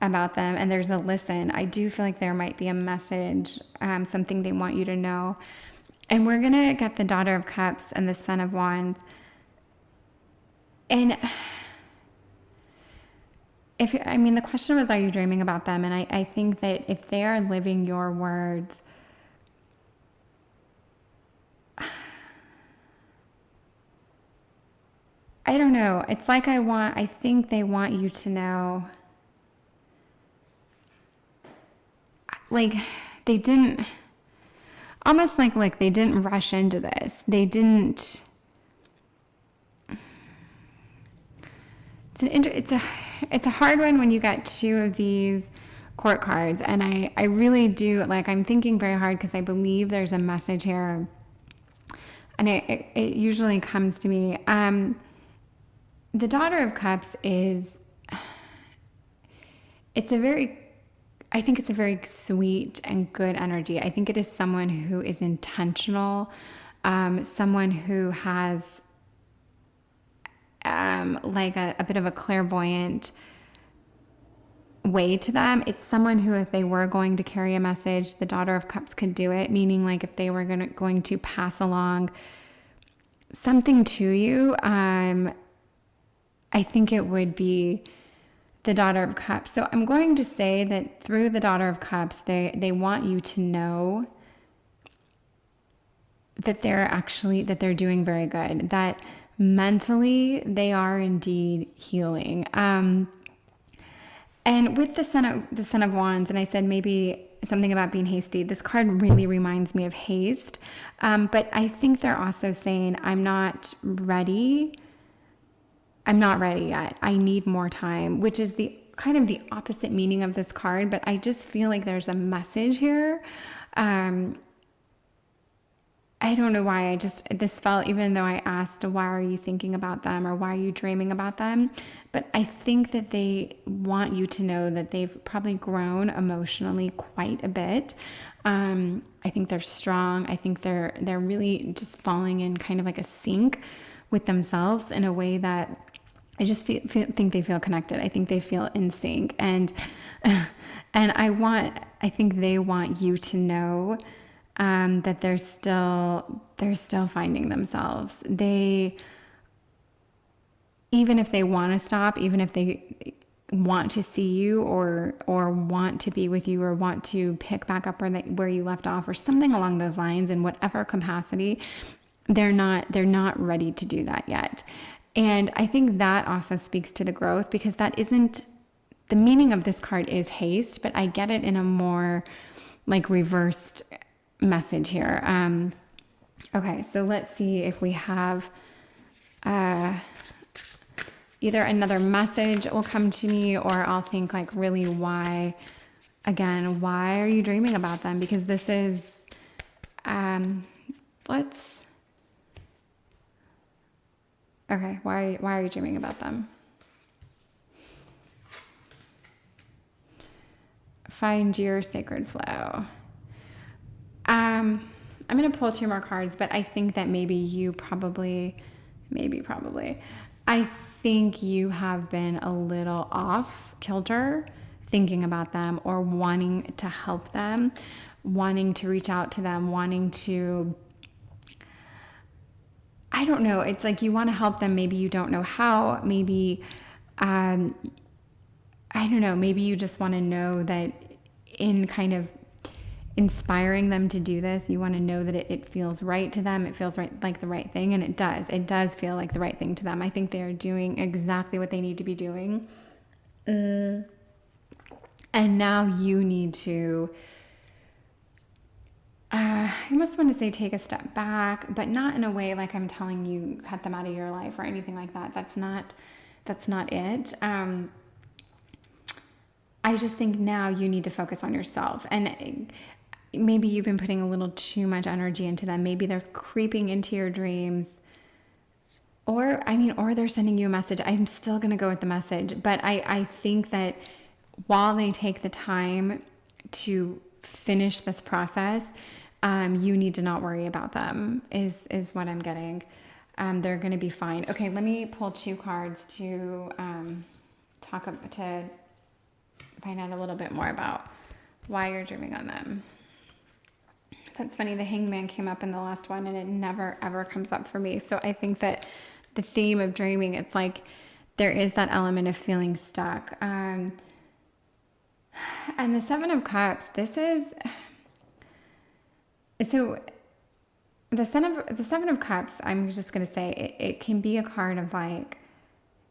about them and there's a listen, I do feel like there might be a message, something they want you to know. And we're going to get the Daughter of Cups and the Son of Wands. And the question was, are you dreaming about them? And I think that if they are living your words, I don't know. It's like I think they want you to know, like, they didn't, almost like they didn't rush into this. They didn't, it's a hard one when you get 2 of these court cards. And I really do, like, I'm thinking very hard because I believe there's a message here. And it usually comes to me. The Daughter of Cups I think it's a very sweet and good energy. I think it is someone who is intentional, someone who has like a bit of a clairvoyant way to them. It's someone who, if they were going to carry a message, the Daughter of Cups could do it, meaning like if they were going to pass along something to you, I think it would be the Daughter of Cups. So I'm going to say that through the Daughter of Cups, they want you to know that they're doing very good, that mentally they are indeed healing. And with the Son of Wands, and I said maybe something about being hasty, this card really reminds me of haste. But I think they're also saying, I'm not ready yet. I need more time, which is the kind of the opposite meaning of this card. But I just feel like there's a message here. I don't know why this felt, even though I asked, why are you thinking about them, or why are you dreaming about them? But I think that they want you to know that they've probably grown emotionally quite a bit. I think they're strong. I think they're really just falling in kind of like a sync with themselves in a way that I just think they feel connected. I think they feel in sync. And I think they want you to know that they're still finding themselves. Even if they want to stop, even if they want to see you or want to be with you or want to pick back up where you left off or something along those lines in whatever capacity. They're not ready to do that yet. And I think that also speaks to the growth, because that isn't the meaning of this card is haste, but I get it in a more like reversed message here. Okay, so let's see if we have either another message will come to me, or I'll think like, really, why are you dreaming about them? Because this is, okay, why are you dreaming about them? Find your sacred flow. I'm going to pull 2 more cards, but I think that maybe I think you have been a little off kilter thinking about them, or wanting to help them, wanting to reach out to them, wanting to, I don't know, it's like you want to help them, maybe you don't know how, maybe, I don't know, maybe you just want to know that in kind of inspiring them to do this, you want to know that it feels right to them, it feels right, like the right thing, and it does feel like the right thing to them. I think they're doing exactly what they need to be doing. And now you need to, I almost want to say take a step back, but not in a way like I'm telling you cut them out of your life or anything like that. That's not it. I just think now you need to focus on yourself, and maybe you've been putting a little too much energy into them. Maybe they're creeping into your dreams, or they're sending you a message. I'm still going to go with the message, but I think that while they take the time to finish this process, you need to not worry about them is what I'm getting. They're going to be fine. Okay, let me pull 2 cards to find out a little bit more about why you're dreaming on them. That's funny. The Hangman came up in the last one, and it never ever comes up for me. So I think that the theme of dreaming, it's like there is that element of feeling stuck. And the 7 of Cups, this is, so the 7 of Cups, I'm just going to say it can be a card of like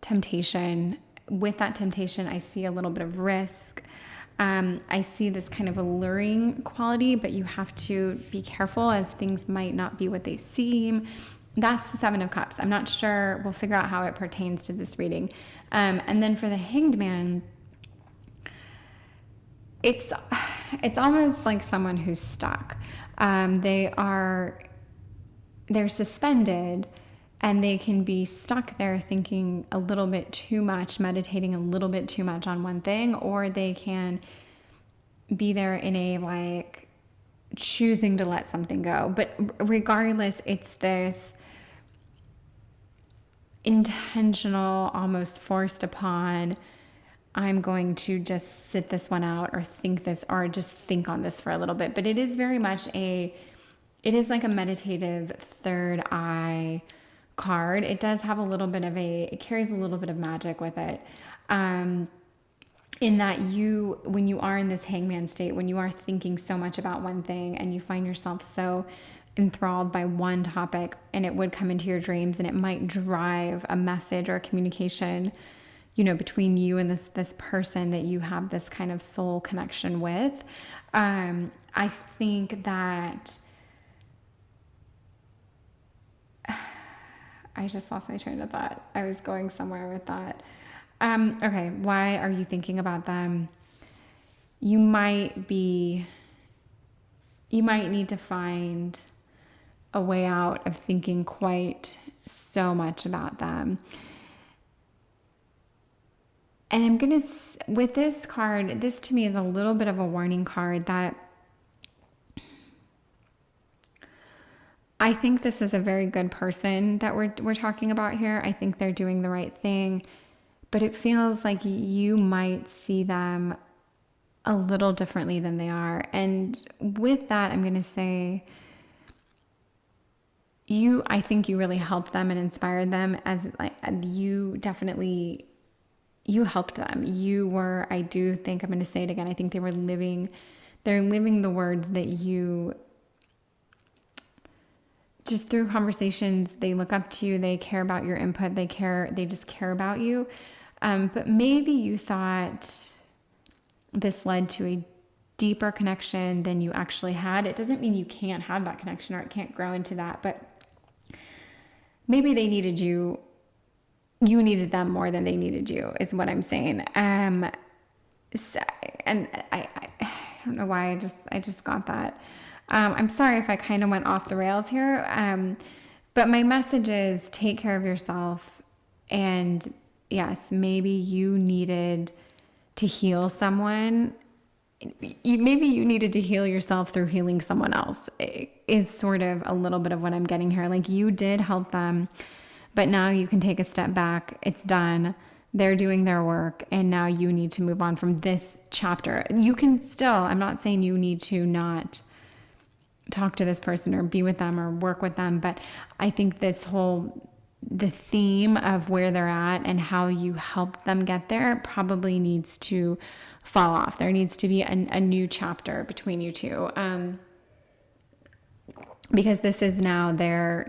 temptation. With that temptation, I see a little bit of risk. I see this kind of alluring quality, but you have to be careful, as things might not be what they seem. That's the 7 of Cups. I'm not sure. We'll figure out how it pertains to this reading. And then for the Hanged Man, it's almost like someone who's stuck. They're suspended, and they can be stuck there thinking a little bit too much, meditating a little bit too much on one thing, or they can be there in a like choosing to let something go. But regardless, it's this intentional, almost forced upon, I'm going to just sit this one out, or just think on this for a little bit. But it is very much it is like a meditative third eye card. It does have it carries a little bit of magic with it. In that when you are in this hangman state, when you are thinking so much about one thing and you find yourself so enthralled by one topic, and it would come into your dreams, and it might drive a message or a communication, between you and this person that you have this kind of soul connection with. I think that I just lost my train of thought. I was going somewhere with that. Okay, why are you thinking about them? You might need to find a way out of thinking quite so much about them. And with this card, this to me is a little bit of a warning card that I think this is a very good person that we're talking about here. I think they're doing the right thing, but it feels like you might see them a little differently than they are. And with that, I'm going to say I think you really helped them and inspired them, as like you definitely you helped them. You were, I do think, I'm going to say it again, I think they're living the words that you, just through conversations, they look up to you, they care about your input, they just care about you. But maybe you thought this led to a deeper connection than you actually had. It doesn't mean you can't have that connection or it can't grow into that, but maybe they needed you needed them more than they needed you, is what I'm saying. So, and I don't know why I just got that. I'm sorry if I kind of went off the rails here. But my message is take care of yourself. And yes, maybe you needed to heal someone. Maybe you needed to heal yourself through healing someone else, is sort of a little bit of what I'm getting here. Like, you did help them, but now you can take a step back. It's done. They're doing their work. And now you need to move on from this chapter. You can still, I'm not saying you need to not talk to this person or be with them or work with them, but I think the theme of where they're at and how you help them get there probably needs to fall off. There needs to be a new chapter between you two. Because this is now their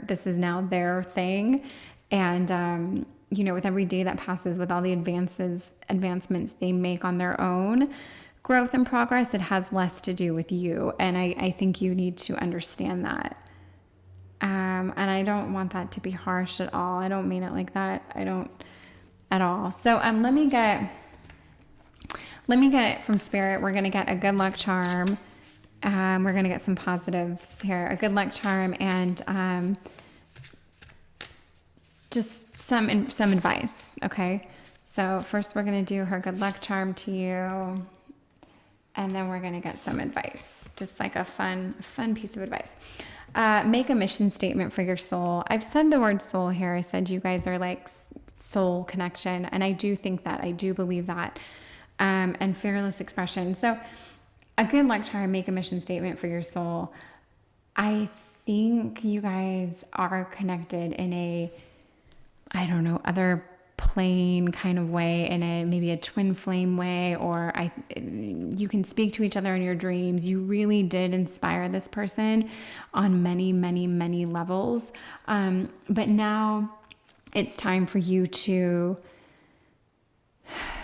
thing. And, with every day that passes, with all the advancements they make on their own growth and progress, it has less to do with you. And I think you need to understand that. And I don't want that to be harsh at all. I don't mean it like that. I don't at all. So, let me get from Spirit. We're going to get a good luck charm. We're going to get some positives here. A good luck charm and just some advice. Okay. So first we're going to do her good luck charm to you. And then we're going to get some advice. Just like a fun piece of advice. Make a mission statement for your soul. I've said the word soul here. I said you guys are like soul connection. And I do think that. I do believe that. And fearless expression. So a good luck charm, make a mission statement for your soul. I think you guys are connected in a, other plane kind of way, in maybe a twin flame way, or you can speak to each other in your dreams. You really did inspire this person on many, many, many levels. But now it's time for you to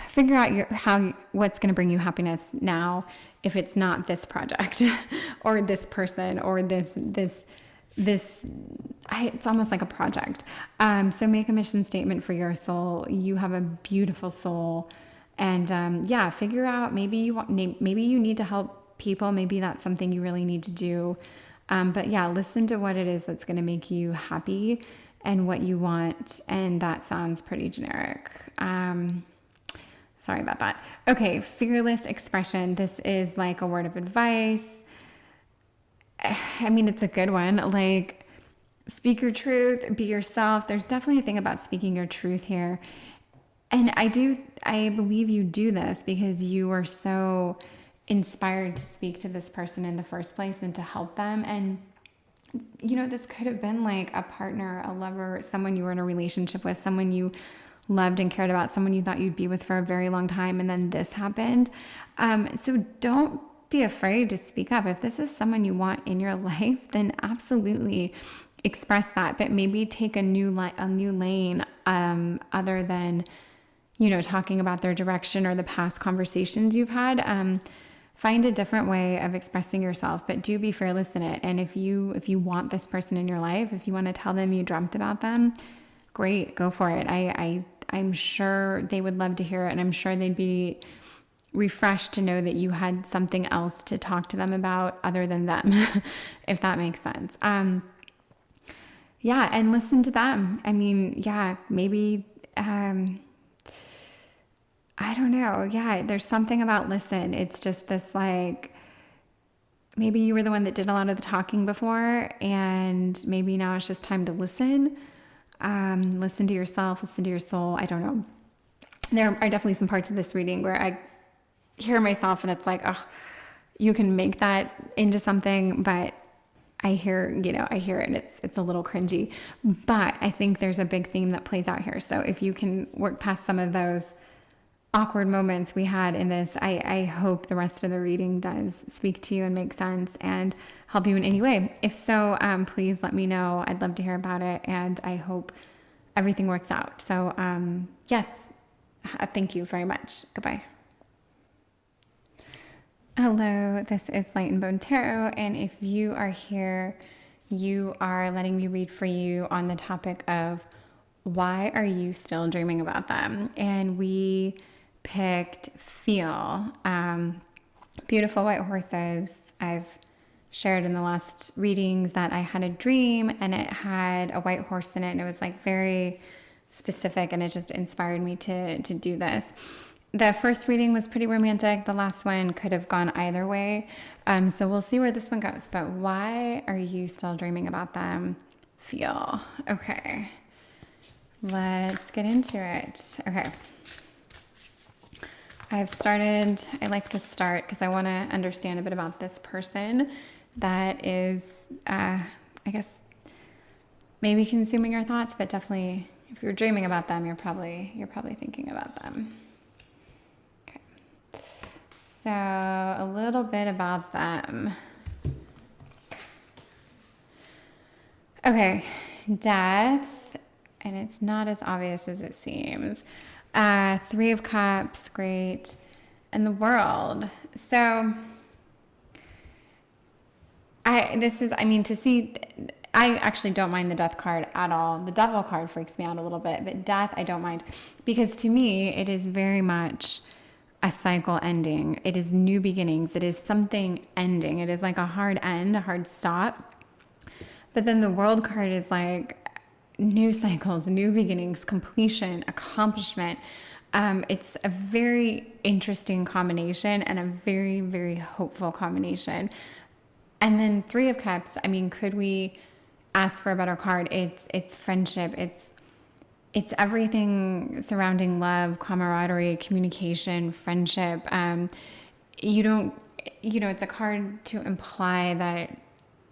figure out what's going to bring you happiness now, if it's not this project or this person or this, it's almost like a project. So make a mission statement for your soul. You have a beautiful soul, and figure out maybe you need to help people. Maybe that's something you really need to do. But listen to what it is that's going to make you happy and what you want. And that sounds pretty generic. Sorry about that. Okay, fearless expression. This is like a word of advice. I mean, it's a good one. Like, speak your truth, be yourself. There's definitely a thing about speaking your truth here. And I believe you do this because you were so inspired to speak to this person in the first place and to help them. And, this could have been like a partner, a lover, someone you were in a relationship with, someone you loved and cared about, someone you thought you'd be with for a very long time, and then this happened. So don't be afraid to speak up. If this is someone you want in your life, then absolutely express that, but maybe take a new lane, other than, talking about their direction or the past conversations you've had. Find a different way of expressing yourself, but do be fearless in it. And if you want this person in your life, if you want to tell them you dreamt about them, great, go for it. I'm sure they would love to hear it, and I'm sure they'd be refreshed to know that you had something else to talk to them about other than them, if that makes sense. And listen to them. I mean, maybe, I don't know. There's something about listen. It's just this, like, maybe you were the one that did a lot of the talking before, and maybe now it's just time to listen. Listen to yourself, listen to your soul. I don't know. There are definitely some parts of this reading where I hear myself and it's like, oh, you can make that into something, but I hear it and it's a little cringy. But I think there's a big theme that plays out here. So if you can work past some of those awkward moments we had in this, I hope the rest of the reading does speak to you and make sense and help you in any way. If so, please let me know. I'd love to hear about it, and I hope everything works out. So yes, thank you very much. Goodbye. Hello, this is Light and Bone Tarot, and if you are here, you are letting me read for you on the topic of why are you still dreaming about them? And we picked feel. Beautiful white horses. I've shared in the last readings that I had a dream and it had a white horse in it, and it was like very specific, and it just inspired me to do this. The first reading was pretty romantic. The last one could have gone either way. So we'll see where this one goes. But why are you still dreaming about them? Feel. Okay. Let's get into it. Okay. I like to start because I want to understand a bit about this person that is, I guess, maybe consuming your thoughts, but definitely if you're dreaming about them, you're probably thinking about them. So a little bit about them. Okay, death, and it's not as obvious as it seems. 3 of Cups, great, and the World. So I actually don't mind the Death card at all. The Devil card freaks me out a little bit, but Death I don't mind, because to me it is very much a cycle ending. It is new beginnings. It is something ending. It is like a hard end, a hard stop. But then the World card is like new cycles, new beginnings, completion, accomplishment. It's a very interesting combination and a very, very hopeful combination. And then 3 of Cups, I mean, could we ask for a better card? It's friendship. It's everything surrounding love, camaraderie, communication, friendship. It's a card to imply that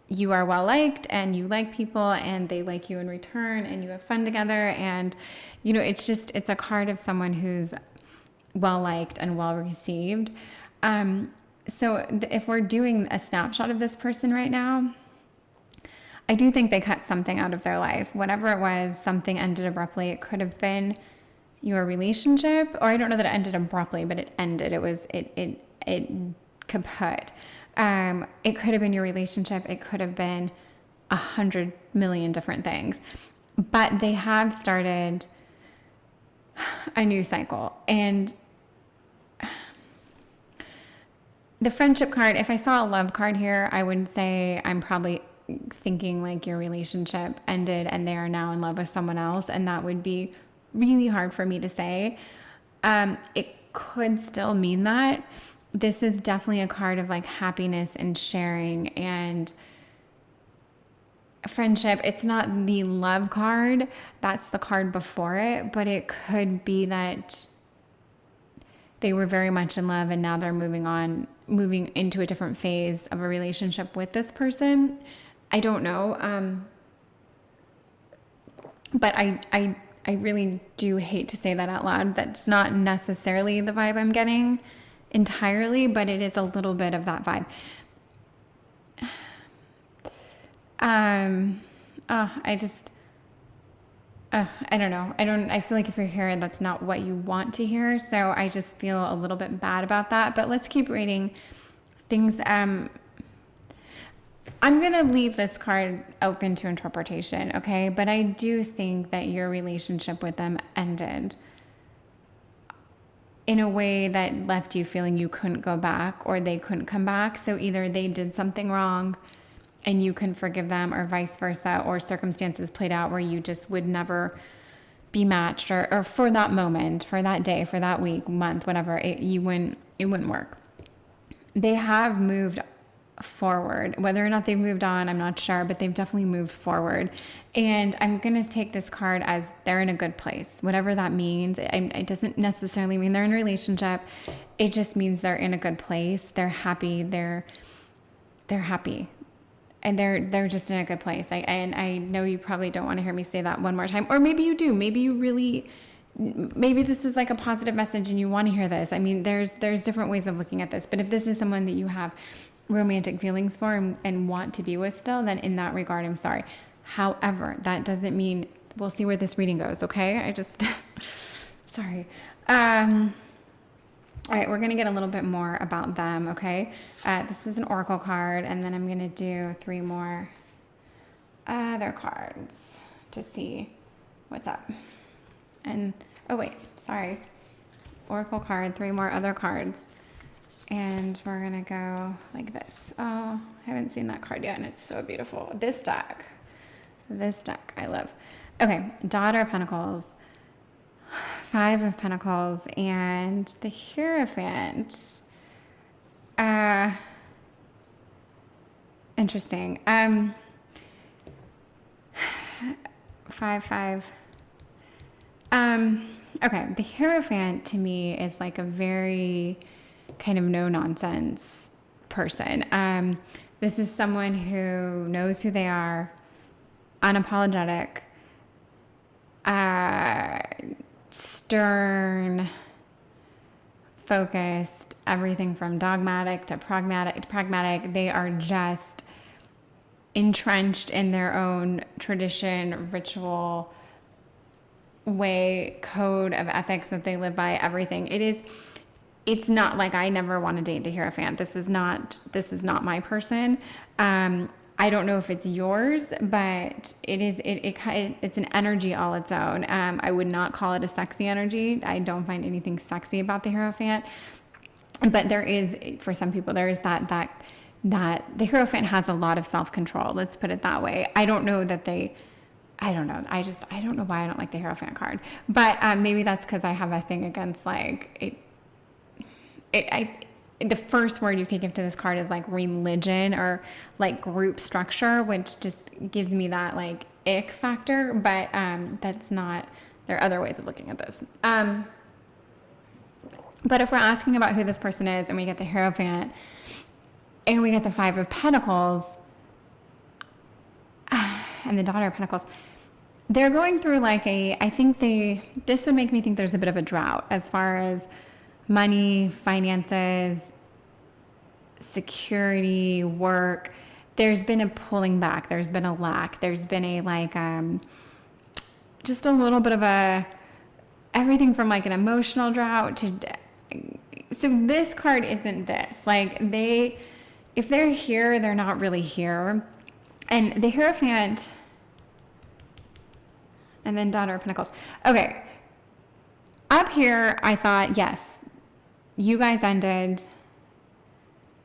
you are well liked and you like people and they like you in return and you have fun together. And, it's a card of someone who's well liked and well received. So if we're doing a snapshot of this person right now, I do think they cut something out of their life. Whatever it was, something ended abruptly. It could have been your relationship, or I don't know that it ended abruptly, but it ended. It kaput. It could have been your relationship. It could have been 100 million different things. But they have started a new cycle. And the friendship card, if I saw a love card here, I would say I'm probably thinking like your relationship ended and they are now in love with someone else, and that would be really hard for me to say. It could still mean that. This is definitely a card of like happiness and sharing and friendship. It's not the love card, that's the card before it, but it could be that they were very much in love and now they're moving into a different phase of a relationship with this person. I don't know. But I really do hate to say that out loud. That's not necessarily the vibe I'm getting entirely, but it is a little bit of that vibe. I don't know. I feel like if you're here, that's not what you want to hear. So I just feel a little bit bad about that, but let's keep reading things. I'm going to leave this card open to interpretation, okay? But I do think that your relationship with them ended in a way that left you feeling you couldn't go back or they couldn't come back. So either they did something wrong and you couldn't forgive them, or vice versa, or circumstances played out where you just would never be matched, or for that moment, for that day, for that week, month, whatever, it wouldn't work. They have moved forward. Whether or not they've moved on, I'm not sure, but they've definitely moved forward. And I'm going to take this card as they're in a good place, whatever that means. It doesn't necessarily mean they're in a relationship. It just means they're in a good place. They're happy. They're happy. And they're just in a good place. And I know you probably don't want to hear me say that one more time, or maybe you do. Maybe you really maybe this is like a positive message and you want to hear this. I mean, there's different ways of looking at this, but if this is someone that you have romantic feelings for and want to be with still, then in that regard, I'm sorry. However, that doesn't mean we'll see where this reading goes. Okay. I just, sorry. All right, we're going to get a little bit more about them, okay? This is an oracle card, and then I'm going to do 3 more other cards to see what's up. And, oh wait, sorry. Oracle card, 3 more other cards. And we're going to go like this. Oh, I haven't seen that card yet, and it's so beautiful. This deck, I love. Okay, Daughter of Pentacles. 5 of Pentacles and the Hierophant. Interesting. 5. Okay, the Hierophant to me is like a very kind of no nonsense person. This is someone who knows who they are, unapologetic, stern, focused, everything from dogmatic to pragmatic. They are just entrenched in their own tradition, ritual, way, code of ethics that they live by, everything. It's not like I never want to date the Hierophant. This is not my person. I don't know if it's yours, but it's an energy all its own. I would not call it a sexy energy. I don't find anything sexy about the Hierophant. But there is, for some people, there is that the Hierophant has a lot of self-control. Let's put it that way. I don't know that I don't know. I don't know why I don't like the Hierophant card. But maybe that's because I have a thing against like the first word you could give to this card is like religion or like group structure, which just gives me that like ick factor. But that's not, there are other ways of looking at this. But if we're asking about who this person is and we get the Hierophant and we get the 5 of Pentacles and the Daughter of Pentacles, they're going through like this would make me think there's a bit of a drought as far as money, finances, security, work. There's been a pulling back. There's been a lack. There's been a like, just a little bit of everything from like an emotional drought to, so this card isn't this. Like if they're here, they're not really here. And the Hierophant and then Daughter of Pentacles. Okay. Up here, I thought, yes, you guys ended.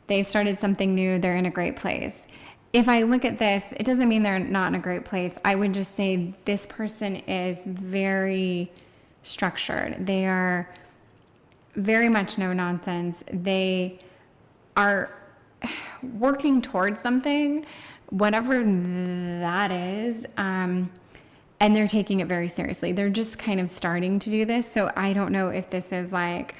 They've started something new. They're in a great place. If I look at this, it doesn't mean they're not in a great place. I would just say this person is very structured. They are very much no nonsense. They are working towards something, whatever that is, and they're taking it very seriously. They're just kind of starting to do this. So I don't know if this is like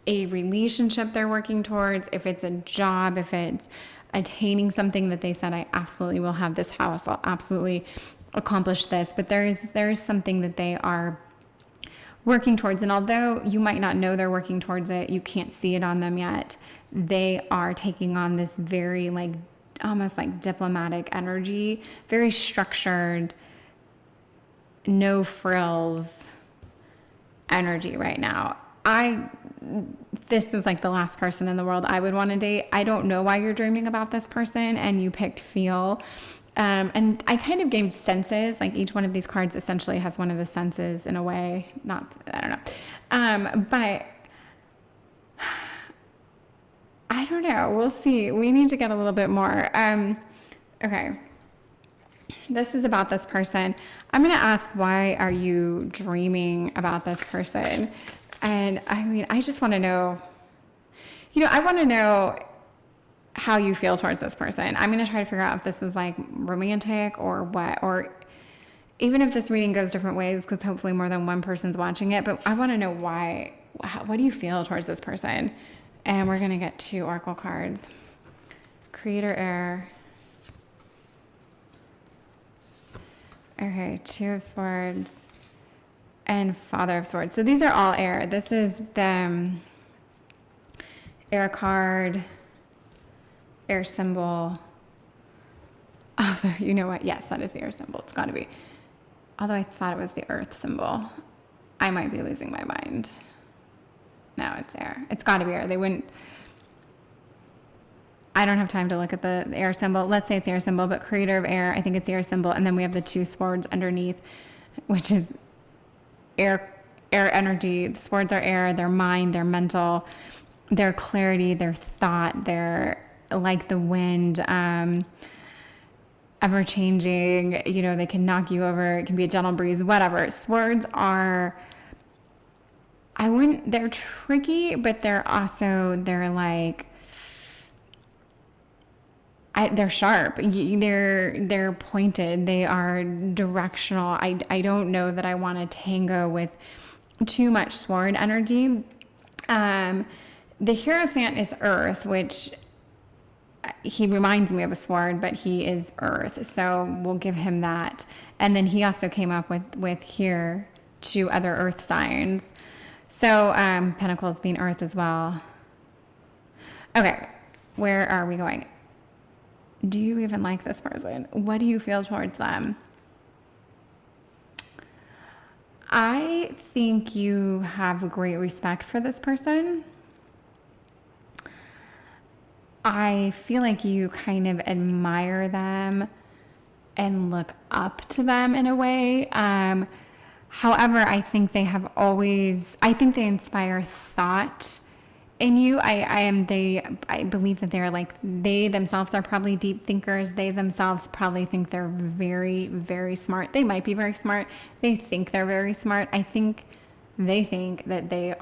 a relationship they're working towards, if it's a job, if it's attaining something that they said, I absolutely will have this house, I'll absolutely accomplish this. But there is something that they are working towards. And although you might not know they're working towards it, you can't see it on them yet. They are taking on this very like almost like diplomatic energy, very structured, no frills energy right now. This is like the last person in the world I would want to date. I don't know why you're dreaming about this person and you picked feel. And I kind of gave senses, like each one of these cards essentially has one of the senses in a way, I don't know. But I don't know. We'll see. We need to get a little bit more. Okay. This is about this person. I'm going to ask, why are you dreaming about this person? And I mean, I just want to know, I want to know how you feel towards this person. I'm going to try to figure out if this is like romantic or what, or even if this reading goes different ways, because hopefully more than one person's watching it, but I want to know what do you feel towards this person? And we're going to get 2 oracle cards. Creator Air. Okay, 2 of Swords. and Father of Swords. So these are all air. This is the air card, air symbol. Oh, you know what? Yes, that is the air symbol. It's got to be. Although I thought it was the earth symbol. I might be losing my mind. No, it's air. It's got to be air. They wouldn't. I don't have time to look at the air symbol. Let's say it's air symbol, but creator of air, I think it's air symbol. And then we have the 2 swords underneath, which is air energy. The swords are air, their mind, their mental, their clarity, their thought, they're like the wind, ever changing, they can knock you over. It can be a gentle breeze, whatever. Swords are, they're tricky, but they're like, they're sharp. They're pointed. They are directional. I don't know that I want to tango with too much sword energy. The Hierophant is earth, which he reminds me of a sword, but he is earth. So we'll give him that. And then he also came up with here 2 other earth signs. So Pentacles being earth as well. Okay, where are we going? Do you even like this person? What do you feel towards them? I think you have great respect for this person. I feel like you kind of admire them and look up to them in a way. However, I think they they inspire thought in you. I believe that they themselves are probably deep thinkers. They themselves probably think they're very, very smart. They might be very smart. They think they're very smart. I think they think that they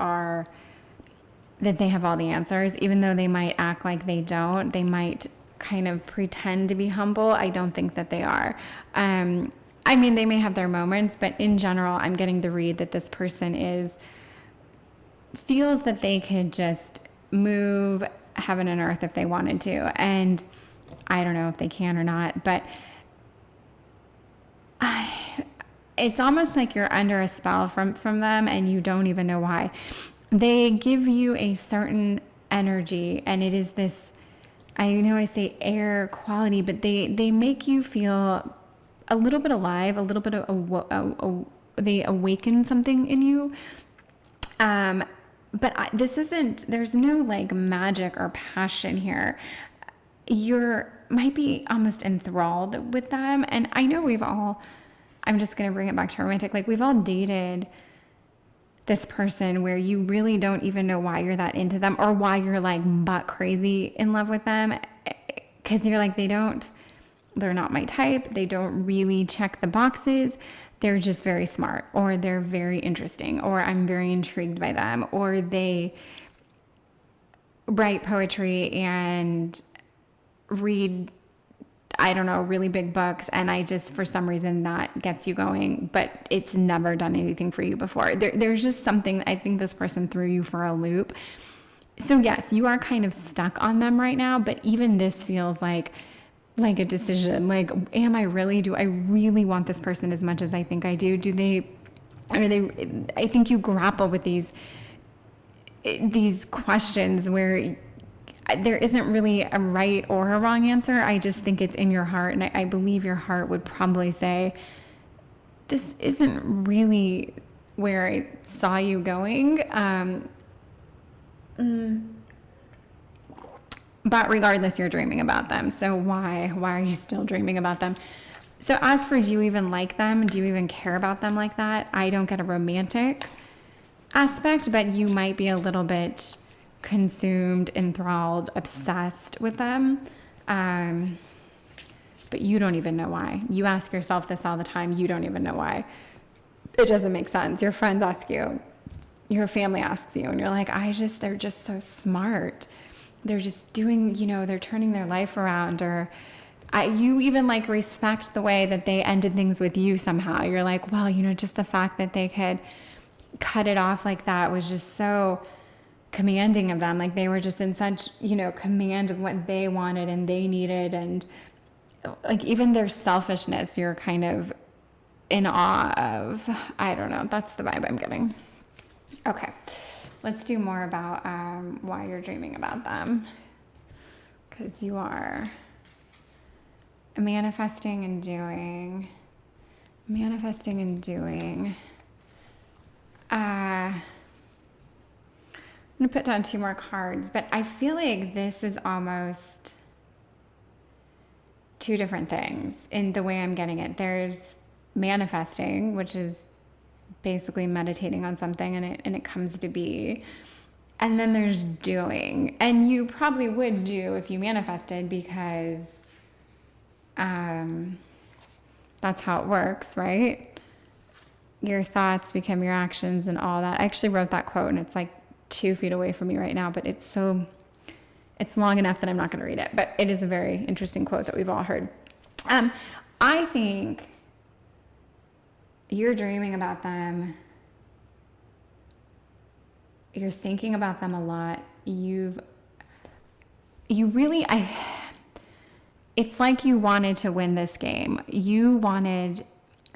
have all the answers, even though they might act like they don't. They might kind of pretend to be humble. I don't think that they are. They may have their moments, but in general, I'm getting the read that this person feels that they could just move heaven and earth if they wanted to. And I don't know if they can or not, but it's almost like you're under a spell from them and you don't even know why. They give you a certain energy, and it is this, I know I say air quality, but they make you feel a little bit alive, a little bit of, they awaken something in you. But there's no like magic or passion here. Might be almost enthralled with them. And I know I'm just going to bring it back to romantic. Like we've all dated this person where you really don't even know why you're that into them or why you're like butt crazy in love with them. 'Cause you're like, they're not my type. They don't really check the boxes. They're just very smart, or they're very interesting, or I'm very intrigued by them, or they write poetry and read, I don't know, really big books. And for some reason that gets you going, but it's never done anything for you before. There's just something, I think this person threw you for a loop. So yes, you are kind of stuck on them right now, but even this feels like a decision. Like, do I really want this person as much as I think I do? I think you grapple with these questions where there isn't really a right or a wrong answer. I just think it's in your heart. And I believe your heart would probably say, this isn't really where I saw you going. But regardless, you're dreaming about them. So why are you still dreaming about them? So as for, do you even like them? Do you even care about them like that? I don't get a romantic aspect, but you might be a little bit consumed, enthralled, obsessed with them. But you don't even know why. You ask yourself this all the time. You don't even know why. It doesn't make sense. Your friends ask you, your family asks you, and you're like, they're just so smart. They're just doing, they're turning their life around, or you even like respect the way that they ended things with you somehow. You're like, well, just the fact that they could cut it off like that was just so commanding of them. Like they were just in such, command of what they wanted and they needed. And like even their selfishness, you're kind of in awe of. I don't know. That's the vibe I'm getting. Okay. Let's do more about why you're dreaming about them. Because you are manifesting and doing. I'm going to put down 2 more cards, but I feel like this is almost 2 different things in the way I'm getting it. There's manifesting, which is basically meditating on something and it comes to be. And then there's doing. And you probably would do if you manifested, because that's how it works, right? Your thoughts become your actions and all that. I actually wrote that quote and it's like 2 feet away from me right now, but it's long enough that I'm not going to read it, but it is a very interesting quote that we've all heard. I think you're dreaming about them. You're thinking about them a lot. It's like you wanted to win this game. You wanted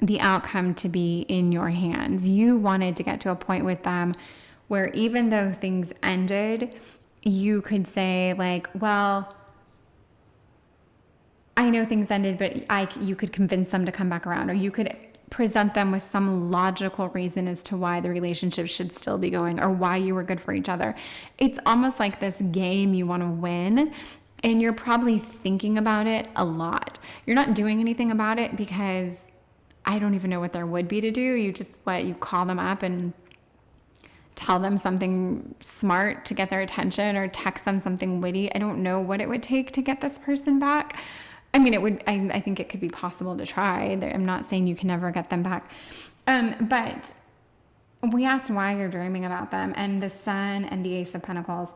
the outcome to be in your hands. You wanted to get to a point with them where even though things ended, you could say like, well, I know things ended, but you could convince them to come back around, or you could present them with some logical reason as to why the relationship should still be going, or why you were good for each other. It's almost like this game you want to win, and you're probably thinking about it a lot. You're not doing anything about it because I don't even know what there would be to do. You call them up and tell them something smart to get their attention, or text them something witty. I don't know what it would take to get this person back. I mean, I think it could be possible to try. I'm not saying you can never get them back. But we asked why you're dreaming about them, and the Sun and the Ace of Pentacles,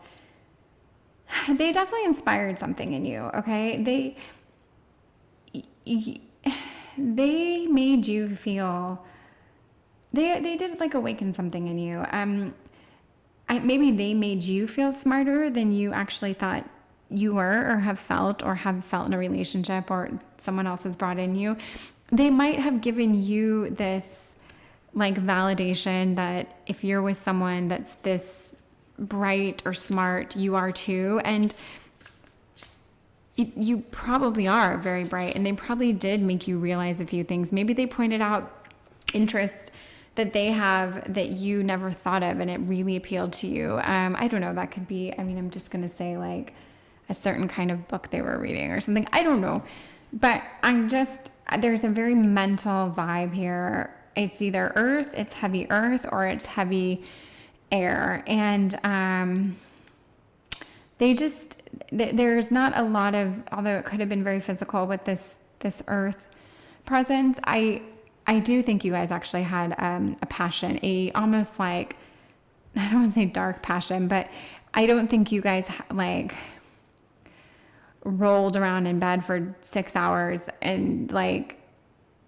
they definitely inspired something in you, okay? They made you feel, they did like awaken something in you. Maybe they made you feel smarter than you actually thought you were, or have felt in a relationship, or someone else has brought in you. They might have given you this like validation that if you're with someone that's this bright or smart, you are too. And you probably are very bright, and they probably did make you realize a few things. Maybe they pointed out interests that they have that you never thought of, and it really appealed to you. I don't know, that could be, I'm just going to say like a certain kind of book they were reading or something. I don't know. But there's a very mental vibe here. It's either earth, it's heavy earth, or it's heavy air. And there's not a lot of, although it could have been very physical with this earth presence, I do think you guys actually had a passion, almost like, I don't want to say dark passion, but I don't think you guys like rolled around in bed for 6 hours and like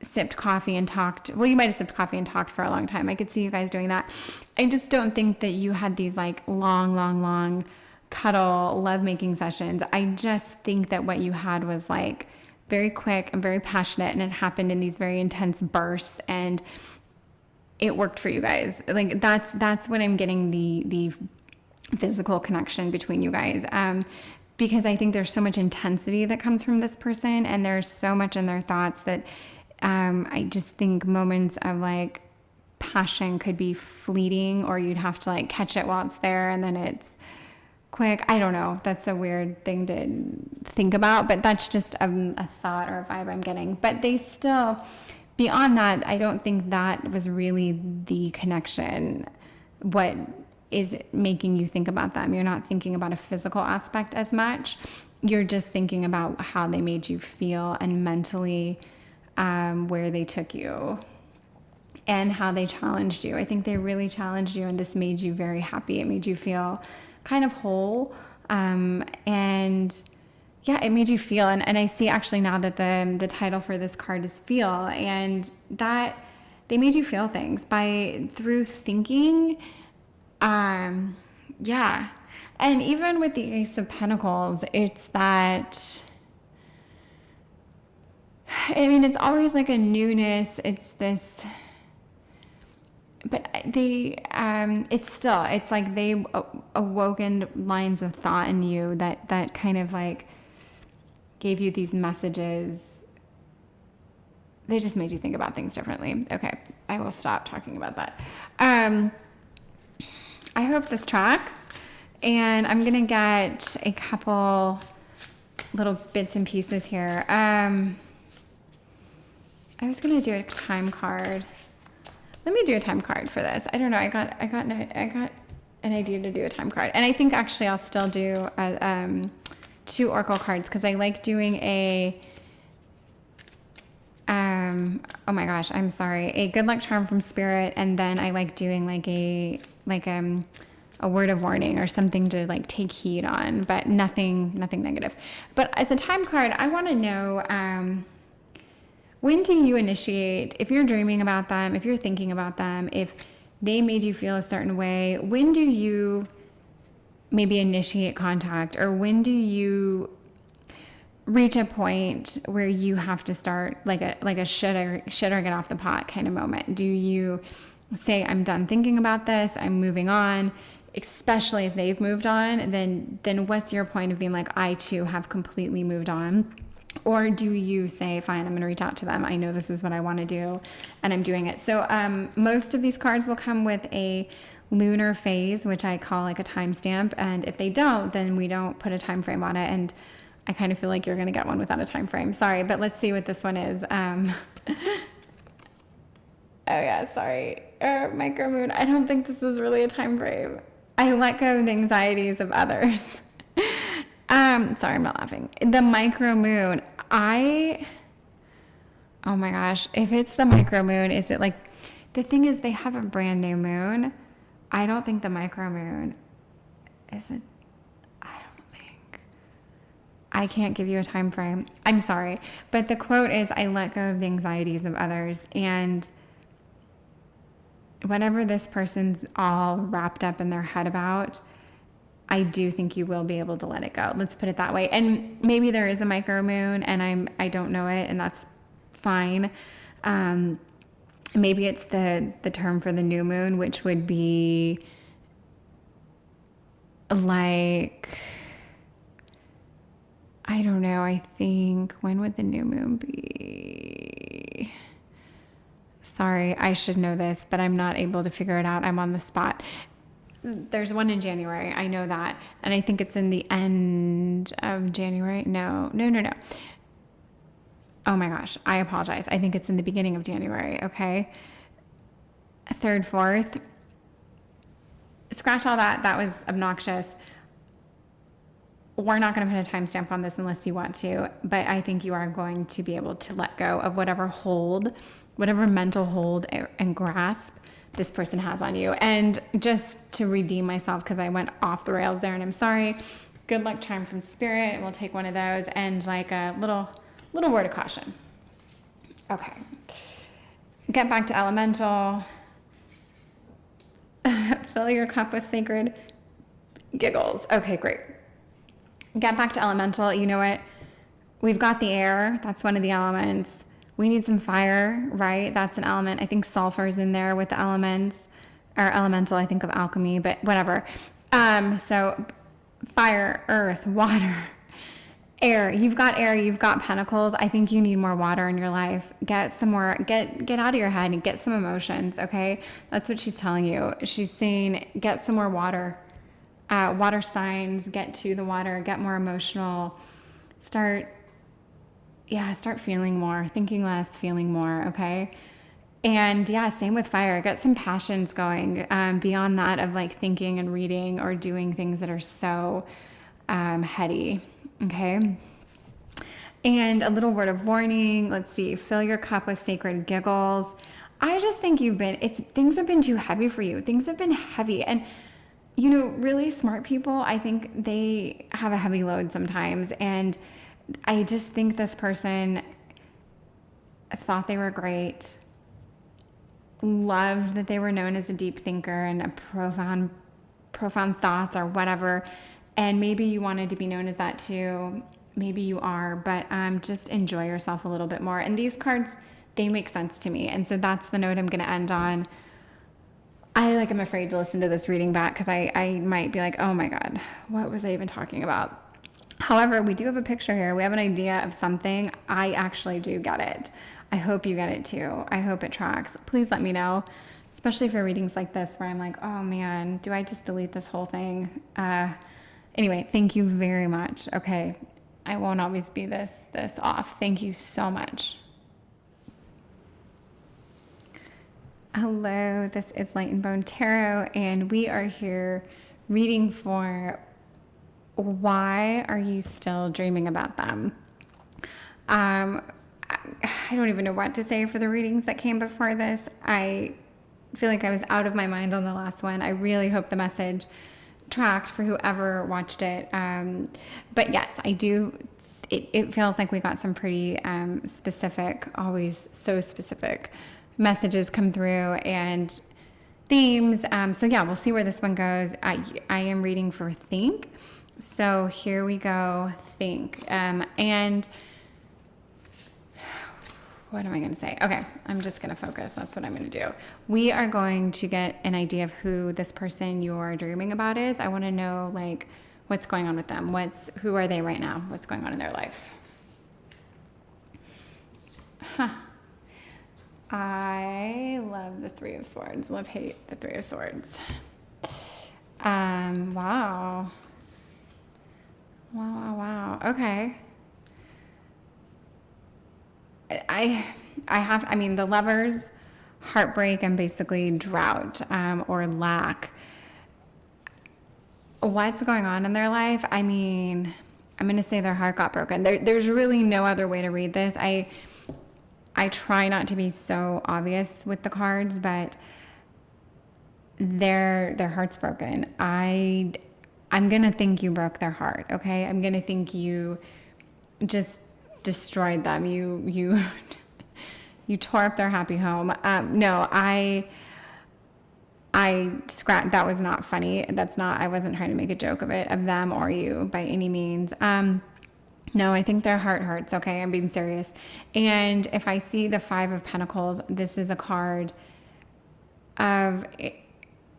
sipped coffee and talked. Well, you might have sipped coffee and talked for a long time. I could see you guys doing that. I just don't think that you had these like long cuddle lovemaking sessions. I just think that what you had was like very quick and very passionate, and it happened in these very intense bursts, and it worked for you guys. Like that's when I'm getting the physical connection between you guys. Because I think there's so much intensity that comes from this person, and there's so much in their thoughts that I just think moments of like passion could be fleeting, or you'd have to like catch it while it's there and then it's quick. I don't know. That's a weird thing to think about, but that's just a thought or a vibe I'm getting. But they still, beyond that, I don't think that was really the connection. What is making you think about them? You're not thinking about a physical aspect as much. You're just thinking about how they made you feel, and mentally where they took you and how they challenged you. I think they really challenged you, and this made you very happy. It made you feel kind of whole. And yeah, it made you feel. And I see actually now that the title for this card is Feel, and that they made you feel things through thinking. Yeah. And even with the Ace of Pentacles, it's that I mean, it's always like a newness. It's this, but it's like they awoken lines of thought in you that kind of like gave you these messages. They just made you think about things differently. Okay, I will stop talking about that. I hope this tracks, and I'm gonna get a couple little bits and pieces here. I was gonna do a time card. Let me do a time card for this. I don't know. I got an idea to do a time card, and I think actually I'll still do 2 oracle cards because I like doing a. Oh my gosh, I'm sorry. A good luck charm from spirit, and then I like doing like a word of warning or something to like take heed on, but nothing negative. But as a time card, I want to know when do you initiate, if you're dreaming about them, if you're thinking about them, if they made you feel a certain way, when do you maybe initiate contact, or when do you reach a point where you have to start like a shit or get off the pot kind of moment? Do you say, I'm done thinking about this, I'm moving on? Especially if they've moved on, then what's your point of being like, I too have completely moved on? Or do you say, fine, I'm going to reach out to them, I know this is what I want to do, and I'm doing it? So most of these cards will come with a lunar phase, which I call like a timestamp, and if they don't, then we don't put a time frame on it. And I kind of feel like you're going to get one without a time frame. Sorry, but let's see what this one is. Oh yeah, sorry. Micro moon. I don't think this is really a time frame. I let go of the anxieties of others. Sorry, I'm not laughing. The micro moon. Oh my gosh. If it's the micro moon, is it like, the thing is they have a brand new moon. I don't think the micro moon is it. I can't give you a time frame. I'm sorry. But the quote is, I let go of the anxieties of others. And whatever this person's all wrapped up in their head about, I do think you will be able to let it go. Let's put it that way. And maybe there is a micro moon and I don't know it, and that's fine. Maybe it's the term for the new moon, which would be like, I don't know. I think, when would the new moon be? Sorry, I should know this, but I'm not able to figure it out. I'm on the spot. There's one in January. I know that. And I think it's in the end of January. No. Oh my gosh. I apologize. I think it's in the beginning of January. Okay. 3rd, 4th. Scratch all that. That was obnoxious. We're not going to put a timestamp on this unless you want to, but I think you are going to be able to let go of whatever mental hold and grasp this person has on you. And just to redeem myself, because I went off the rails there, and I'm sorry, good luck charm from spirit. We'll take one of those, and like a little word of caution. Okay. Get back to elemental. Fill your cup with sacred giggles. Okay, great. Get back to elemental. You know what? We've got the air. That's one of the elements. We need some fire, right? That's an element. I think sulfur is in there with the elements, or elemental. I think of alchemy, but whatever. So fire, earth, water, air. You've got air. You've got pentacles. I think you need more water in your life. Get some more. Get out of your head and get some emotions. Okay, that's what she's telling you. She's saying get some more water. Water signs, get to the water, get more emotional, start feeling more, thinking less, feeling more, okay? And yeah, same with fire, get some passions going, beyond that of like thinking and reading or doing things that are so heady, okay? And a little word of warning, let's see, fill your cup with sacred giggles. I just think things have been too heavy for you. Things have been heavy, and you know, really smart people, I think they have a heavy load sometimes. And I just think this person thought they were great, loved that they were known as a deep thinker and a profound thoughts or whatever. And maybe you wanted to be known as that too. maybe you are, but just enjoy yourself a little bit more. And these cards, they make sense to me. And so that's the note I'm going to end on. I'm afraid to listen to this reading back because I might be like, oh my God, what was I even talking about? However, we do have a picture here. We have an idea of something. I actually do get it. I hope you get it too. I hope it tracks. Please let me know, especially for readings like this where I'm like, oh man, do I just delete this whole thing? Anyway, thank you very much. Okay, I won't always be this off. Thank you so much. Hello, this is Light and Bone Tarot, and we are here reading for why are you still dreaming about them? I don't even know what to say for the readings that came before this. I feel like I was out of my mind on the last one. I really hope the message tracked for whoever watched it. But yes, I do. It feels like we got some pretty specific, always so specific messages come through and themes. So yeah, we'll see where this one goes. I am reading for Think. So here we go, Think. And what am I going to say? Okay, I'm just going to focus. That's what I'm going to do. We are going to get an idea of who this person you're dreaming about is. I want to know, like, what's going on with them. Who are they right now? What's going on in their life? Huh. I love the Three of Swords. Love, hate the Three of Swords. Wow. Wow. Okay. I mean, the Lovers, heartbreak, and basically drought, or lack. What's going on in their life? I mean, I'm going to say their heart got broken. There's really no other way to read this. I try not to be so obvious with the cards, but their heart's broken. I'm going to think you broke their heart, okay? I'm going to think you just destroyed them. You tore up their happy home. No, I scratched. That was not funny. I wasn't trying to make a joke of them or you by any means. No, I think their heart hurts. Okay, I'm being serious. And if I see the Five of Pentacles, this is a card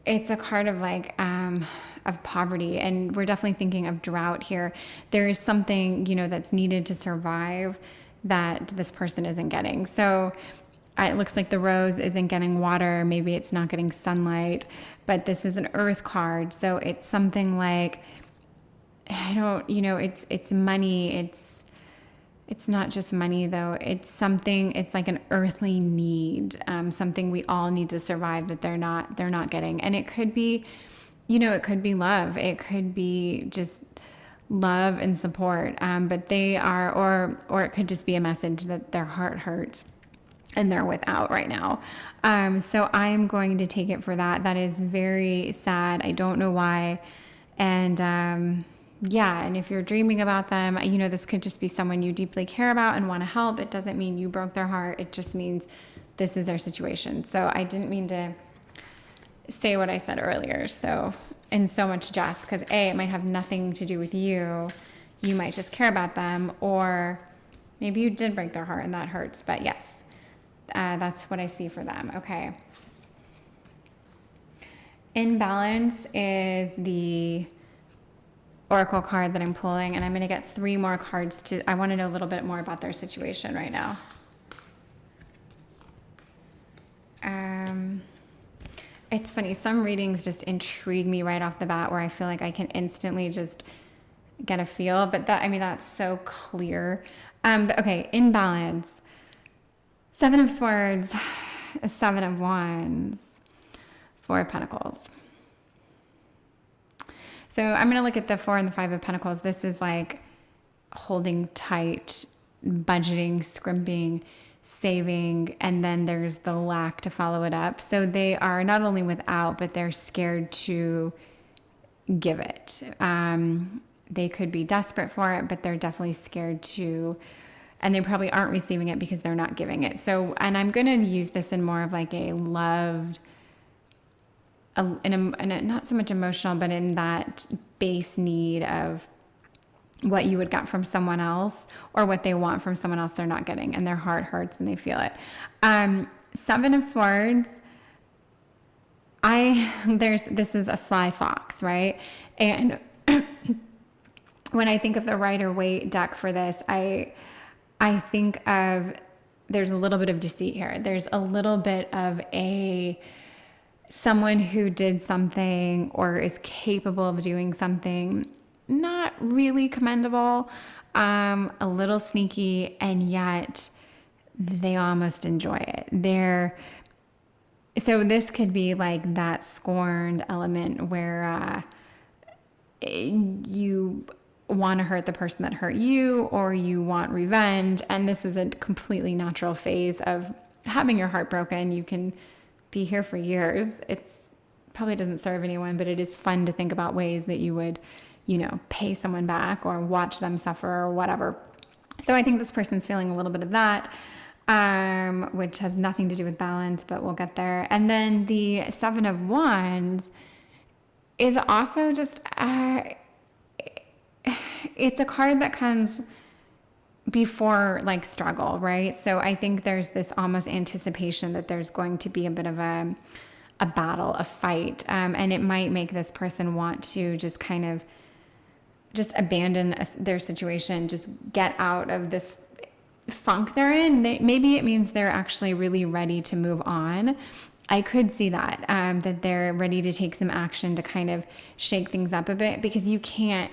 it's a card of of poverty, and we're definitely thinking of drought here. There is something, that's needed to survive that this person isn't getting. So it looks like the rose isn't getting water. Maybe it's not getting sunlight, but this is an earth card. So it's something like, it's money. It's not just money though. It's like an earthly need, something we all need to survive that they're not getting. And it could be, it could be love. It could be just love and support. But they are, or it could just be a message that their heart hurts and they're without right now. So I'm going to take it for that. That is very sad. I don't know why. And, yeah, and if you're dreaming about them, this could just be someone you deeply care about and want to help. It doesn't mean you broke their heart. It just means this is their situation. So I didn't mean to say what I said earlier. So, in so much jest, because it might have nothing to do with you. You might just care about them, or maybe you did break their heart and that hurts. But yes, that's what I see for them. Okay. In Balance is the Oracle card that I'm pulling, and I'm going to get 3 more cards I want to know a little bit more about their situation right now. It's funny, some readings just intrigue me right off the bat where I feel like I can instantly just get a feel, but that's so clear. But okay, in Balance, 7 of Swords, 7 of Wands, 4 of Pentacles. So I'm going to look at the 4 and the 5 of Pentacles. This is like holding tight, budgeting, scrimping, saving, and then there's the lack to follow it up. So they are not only without, but they're scared to give it. They could be desperate for it, but they're definitely scared to, and they probably aren't receiving it because they're not giving it. So, and I'm going to use this in more of like a loved, in a not so much emotional, but in that base need of what you would get from someone else, or what they want from someone else they're not getting, and their heart hurts and they feel it. Seven of Swords, this is a sly fox, right? And when I think of the Rider-Waite deck for this, I think of, there's a little bit of deceit here. There's a little bit of someone who did something or is capable of doing something not really commendable, a little sneaky, and yet they almost enjoy it. So this could be like that scorned element where you want to hurt the person that hurt you, or you want revenge. And this is a completely natural phase of having your heart broken. You can be here for years. It's probably doesn't serve anyone, but it is fun to think about ways that you would, pay someone back or watch them suffer or whatever. So I think this person's feeling a little bit of that, which has nothing to do with balance, but we'll get there. And then the Seven of Wands is also just, it's a card that comes before like struggle, right? So I think there's this almost anticipation that there's going to be a bit of a battle, a fight, and it might make this person want to just kind of just abandon their situation, just get out of this funk they're in. Maybe it means they're actually really ready to move on. I could see that, that they're ready to take some action to kind of shake things up a bit, because you can't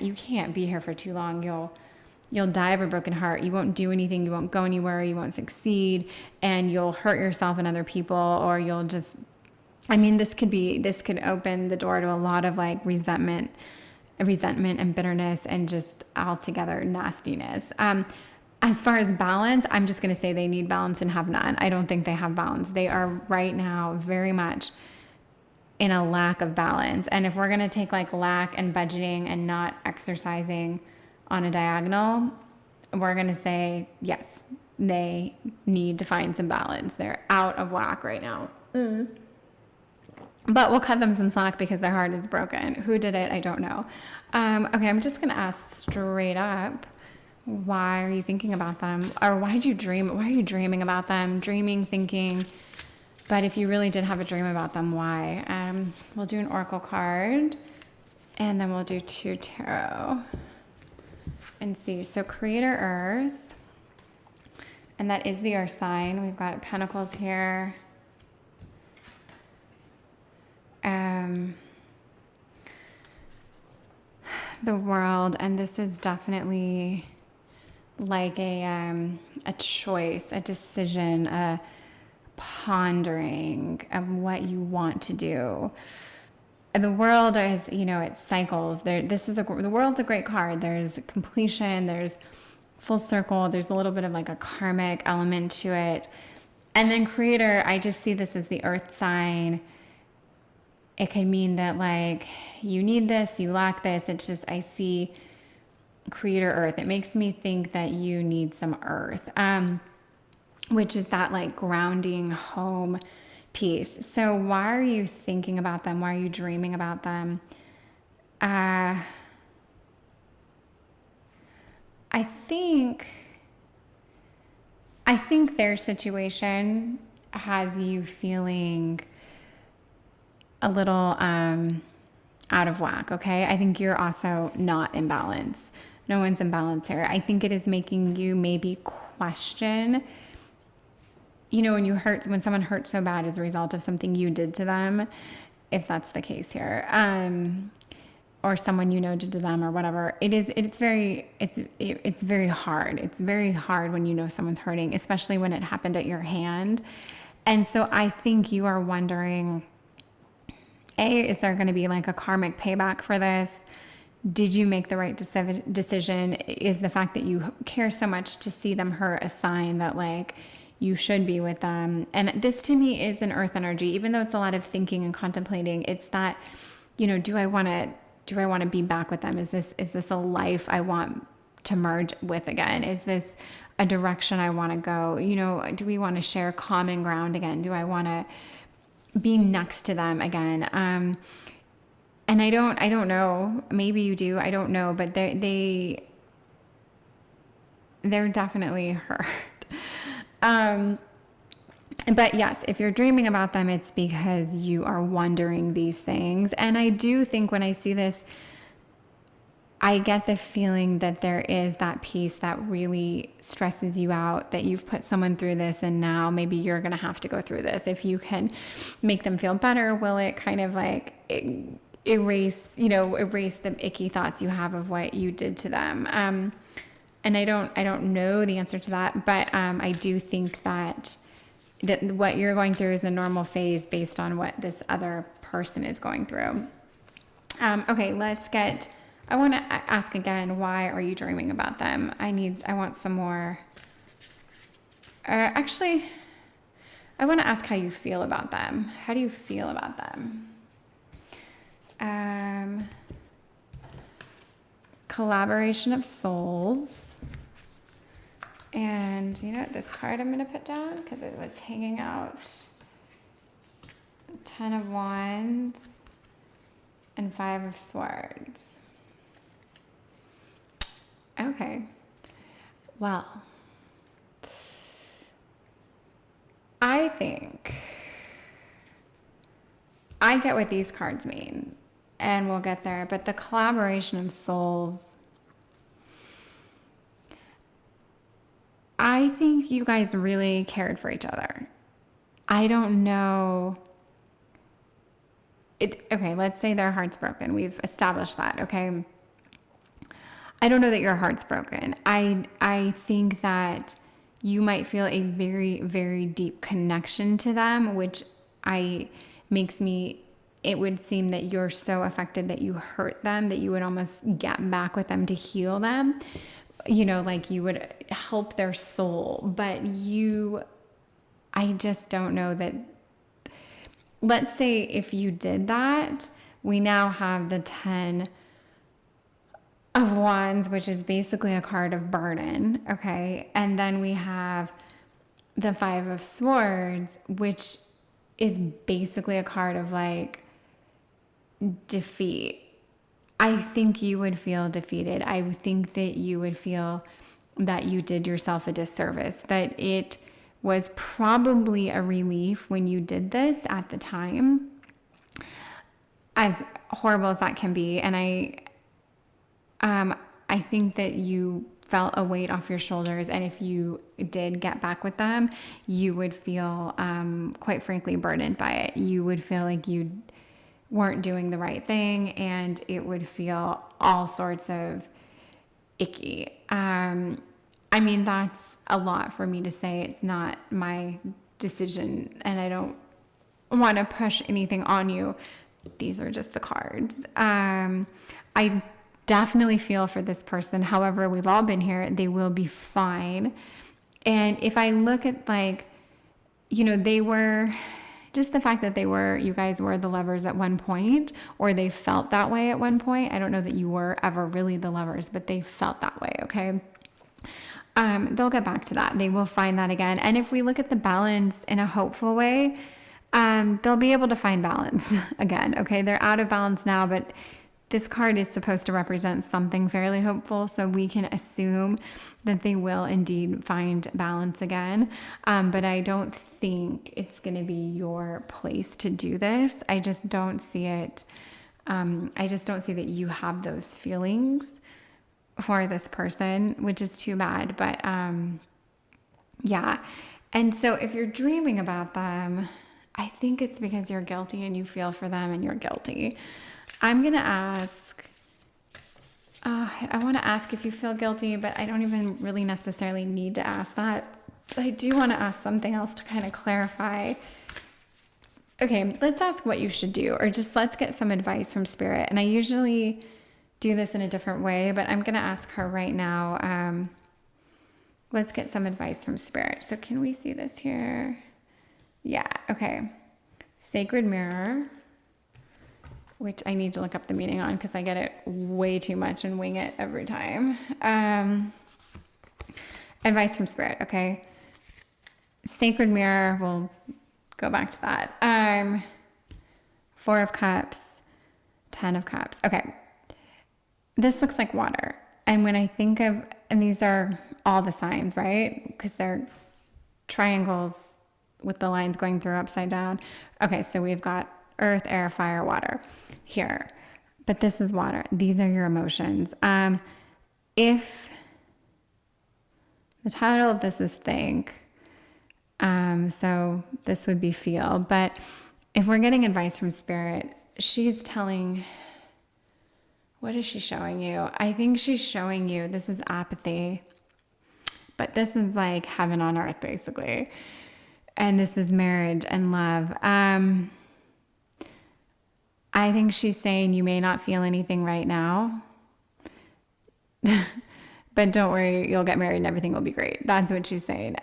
be here for too long. You'll die of a broken heart. You won't do anything. You won't go anywhere. You won't succeed, and you'll hurt yourself and other people, or you'll just, this could open the door to a lot of like resentment and bitterness and just altogether nastiness. As far as balance, I'm just going to say they need balance and have none. I don't think they have balance. They are right now very much in a lack of balance. And if we're going to take like lack and budgeting and not exercising on a diagonal, we're going to say, yes, they need to find some balance. They're out of whack right now. But we'll cut them some slack because their heart is broken. Who did it? I don't know. Okay, I'm just going to ask straight up, why are you thinking about them? Or why are you dreaming about them? Dreaming, thinking. But if you really did have a dream about them, why? We'll do an oracle card, and then we'll do 2 tarot and see. So Creator Earth, and that is the Earth sign. We've got Pentacles here. The World, and this is definitely like a choice, a decision, a pondering of what you want to do. The World is, it cycles. The World's a great card. There's completion, there's full circle, there's a little bit of like a karmic element to it. And then Creator, I just see this as the Earth sign. It could mean that like you need this, you lack this. It's just, I see Creator Earth. It makes me think that you need some earth, which is that like grounding home piece. So why are you thinking about them? Why are you dreaming about them? I think their situation has you feeling a little out of whack, okay? I think you're also not in balance. No one's in balance here. I think it is making you maybe question, when someone hurts so bad as a result of something you did to them, if that's the case here, or someone did to them or whatever. It's very hard. It's very hard when someone's hurting, especially when it happened at your hand. And so I think you are wondering, is there going to be like a karmic payback for this? Did you make the right decision? Is the fact that you care so much to see them hurt a sign that like you should be with them? And this to me is an earth energy, even though it's a lot of thinking and contemplating. It's that, do I want to be back with them? Is this a life I want to merge with again? Is this a direction I want to go? Do we want to share common ground again? Do I want to be next to them again? And I don't know, maybe you do, I don't know, but they they're definitely hurt. But yes, if you're dreaming about them, it's because you are wondering these things. And I do think when I see this, I get the feeling that there is that piece that really stresses you out, that you've put someone through this and now maybe you're going to have to go through this. If you can make them feel better, will it kind of like erase the icky thoughts you have of what you did to them? And I don't know the answer to that, but I do think that what you're going through is a normal phase based on what this other person is going through. Okay, I want to ask again, why are you dreaming about them? I want some more. Actually, I want to ask how you feel about them. How do you feel about them? Collaboration of souls. And you know what, this card I'm going to put down because it was hanging out. 10 of Wands and 5 of Swords. Okay. Well, I think I get what these cards mean, and we'll get there, but the collaboration of souls, I think you guys really cared for each other. I don't know. Okay, let's say their heart's broken. We've established that, okay? I don't know that your heart's broken. I think that you might feel a very, very deep connection to them, which it would seem that you're so affected that you hurt them, that you would almost get back with them to heal them. You know, like you would help their soul. But I just don't know that. Let's say if you did that, we now have the 10 of Wands, which is basically a card of burden, okay? And then we have the 5 of Swords, which is basically a card of like defeat. I think you would feel defeated. I would think that you would feel that you did yourself a disservice, that it was probably a relief when you did this at the time, as horrible as that can be. And I think that you felt a weight off your shoulders, and if you did get back with them, you would feel, quite frankly, burdened by it. You would feel like you weren't doing the right thing, and it would feel all sorts of icky. I mean, that's a lot for me to say. It's not my decision, and I don't want to push anything on you. These are just the cards. I definitely feel for this person. However, we've all been here. They will be fine. And if I look at they were, just the fact that you guys were the lovers at one point, or they felt that way at one point. I don't know that you were ever really the lovers, but they felt that way, okay? They'll get back to that. They will find that again. And if we look at the balance in a hopeful way, they'll be able to find balance again, okay? They're out of balance now, but this card is supposed to represent something fairly hopeful, so we can assume that they will indeed find balance again. But I don't think it's going to be your place to do this. I just don't see it. I just don't see that you have those feelings for this person, which is too bad. But yeah. And so if you're dreaming about them, I think it's because you're guilty and you feel for them and you're guilty. I'm going to ask, I want to ask if you feel guilty, but I don't even really necessarily need to ask that. But I do want to ask something else to kind of clarify. Okay, let's ask what you should do, or just let's get some advice from Spirit. And I usually do this in a different way, but I'm going to ask her right now. Let's get some advice from Spirit. So can we see this here? Yeah, okay. Sacred Mirror, which I need to look up the meaning on because I get it way too much and wing it every time. Advice from Spirit, okay? Sacred Mirror, we'll go back to that. 4 of Cups, 10 of Cups. Okay. This looks like water. And when I think of, and these are all the signs, right? Because they're triangles with the lines going through upside down. Okay, so we've got earth, air, fire, water here. But this is water. These are your emotions. If the title of this is think, so this would be feel. But if we're getting advice from spirit, she's telling, what is she showing you? I think she's showing you, this is apathy, but this is like heaven on earth, basically. And this is marriage and love. I think she's saying you may not feel anything right now, but don't worry, you'll get married and everything will be great. That's what she's saying.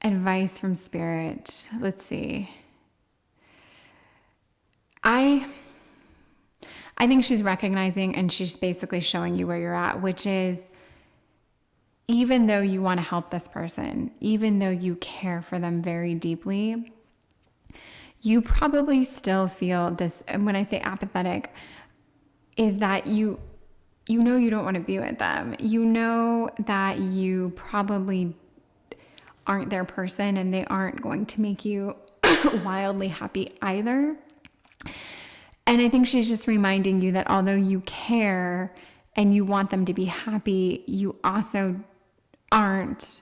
Advice from spirit. Let's see. I think she's recognizing, and she's basically showing you where you're at, which is, even though you want to help this person, even though you care for them very deeply, you probably still feel this. And when I say apathetic, is that you know you don't want to be with them. You know that you probably aren't their person, and they aren't going to make you wildly happy either. And I think she's just reminding you that although you care and you want them to be happy, you also aren't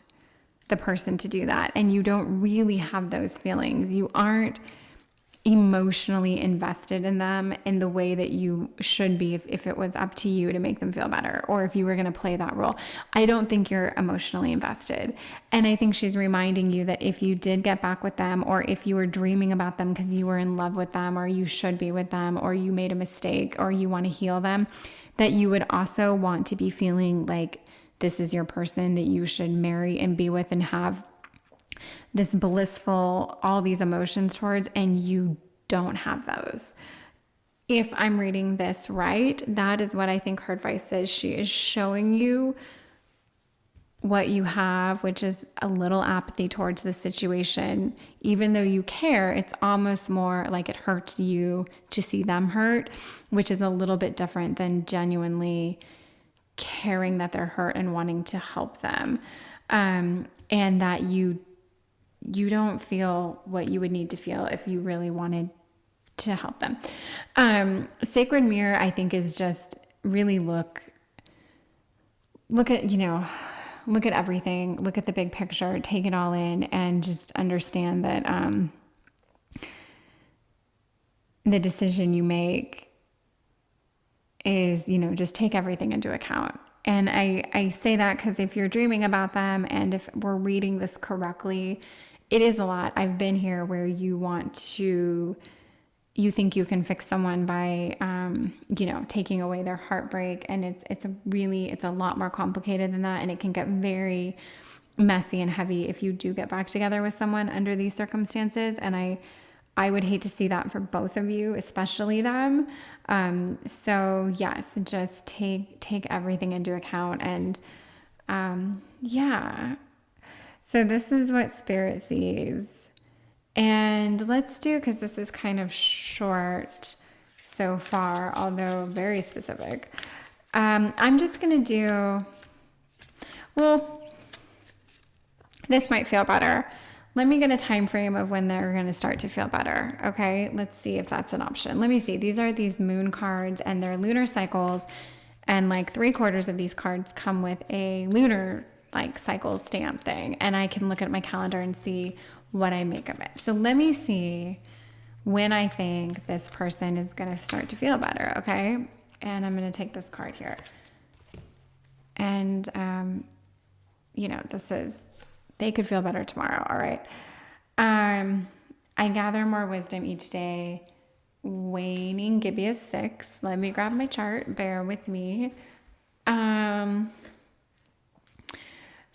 the person to do that. And you don't really have those feelings. You aren't emotionally invested in them in the way that you should be if it was up to you to make them feel better, or if you were going to play that role. I don't think you're emotionally invested. And I think she's reminding you that if you did get back with them, or if you were dreaming about them because you were in love with them, or you should be with them, or you made a mistake, or you want to heal them, that you would also want to be feeling like this is your person that you should marry and be with and have this blissful, all these emotions towards, and you don't have those. If I'm reading this right, that is what I think her advice is. She is showing you what you have, which is a little apathy towards the situation. Even though you care, it's almost more like it hurts you to see them hurt, which is a little bit different than genuinely caring that they're hurt and wanting to help them. And that you don't feel what you would need to feel if you really wanted to help them. Sacred mirror, I think, is just really look at, look at everything, look at the big picture, take it all in, and just understand that the decision you make is, just take everything into account. And I say that because if you're dreaming about them, and if we're reading this correctly, it is a lot. I've been here where you think you can fix someone by, taking away their heartbreak. And it's a lot more complicated than that. And it can get very messy and heavy if you do get back together with someone under these circumstances. And I would hate to see that for both of you, especially them. So yes, just take everything into account. And, so this is what Spirit sees. And let's do, because this is kind of short so far, although very specific. I'm just going to this might feel better. Let me get a time frame of when they're going to start to feel better. Okay, let's see if that's an option. Let me see. These are these moon cards, and they're lunar cycles. And like 3/4 of these cards come with a lunar cycle stamp thing. And I can look at my calendar and see what I make of it. So let me see when I think this person is going to start to feel better. Okay. And I'm going to take this card here. And, this is, they could feel better tomorrow. All right. I gather more wisdom each day. Waning, give me a 6. Let me grab my chart. Bear with me.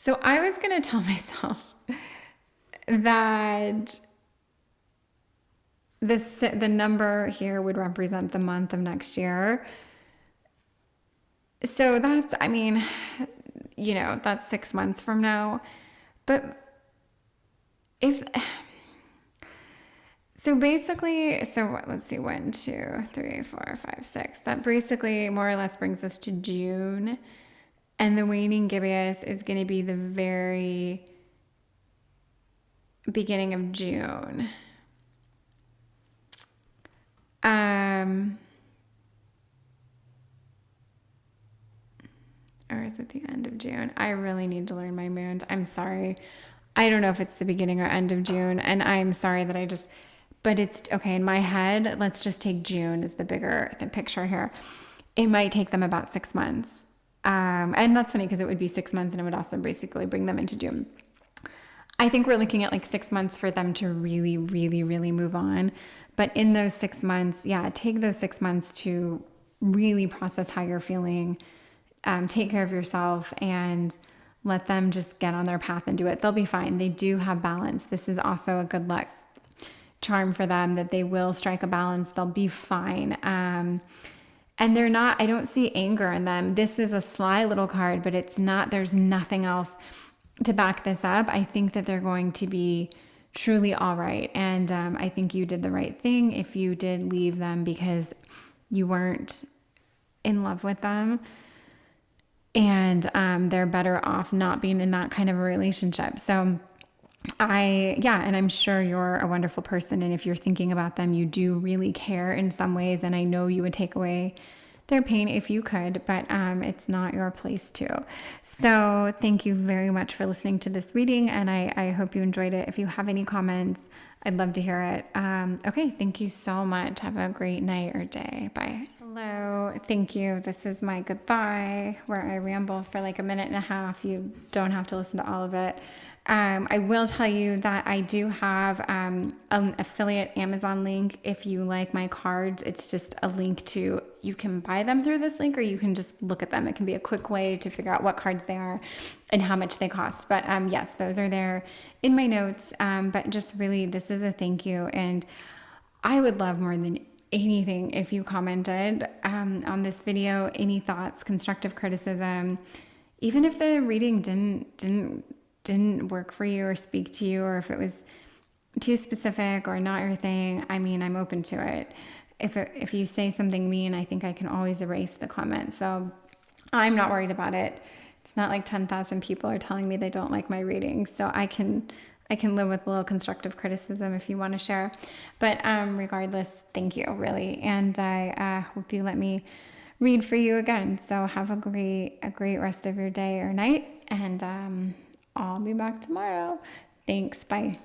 So I was going to tell myself that the number here would represent the month of next year. So that's, that's 6 months from now. But So basically, let's see, 1, 2, 3, 4, 5, 6. That basically more or less brings us to June. And the waning gibbous is going to be the very beginning of June. Or is it the end of June? I really need to learn my moons. I'm sorry. I don't know if it's the beginning or end of June. And I'm sorry that but it's okay. In my head, let's just take June as the picture here. It might take them about 6 months. And that's funny because it would be 6 months and it would also basically bring them into June. I think we're looking at like 6 months for them to really, really, really move on. But in those 6 months, take those 6 months to really process how you're feeling. Take care of yourself and let them just get on their path and do it. They'll be fine. They do have balance. This is also a good luck charm for them that they will strike a balance. They'll be fine. And I don't see anger in them. This is a sly little card, but there's nothing else to back this up. I think that they're going to be truly all right. And I think you did the right thing if you did leave them because you weren't in love with them. And they're better off not being in that kind of a relationship. So and I'm sure you're a wonderful person. And if you're thinking about them, you do really care in some ways. And I know you would take away their pain if you could, but it's not your place to. So thank you very much for listening to this reading. And I hope you enjoyed it. If you have any comments, I'd love to hear it. Okay. Thank you so much. Have a great night or day. Bye. Hello. Thank you. This is my goodbye where I ramble for like a minute and a half. You don't have to listen to all of it. I will tell you that I do have an affiliate Amazon link. If you like my cards, it's just a link to, you can buy them through this link or you can just look at them. It can be a quick way to figure out what cards they are and how much they cost. But yes, those are there in my notes. But just really, this is a thank you. And I would love more than anything if you commented on this video, any thoughts, constructive criticism, even if the reading didn't work for you or speak to you, or if it was too specific or not your thing. I mean, I'm open to it. If you say something mean, I think I can always erase the comment. So I'm not worried about it. It's not like 10,000 people are telling me they don't like my readings. So I can live with a little constructive criticism if you want to share. But regardless, thank you, really. And I hope you let me read for you again. So have a great rest of your day or night. And I'll be back tomorrow. Thanks. Bye.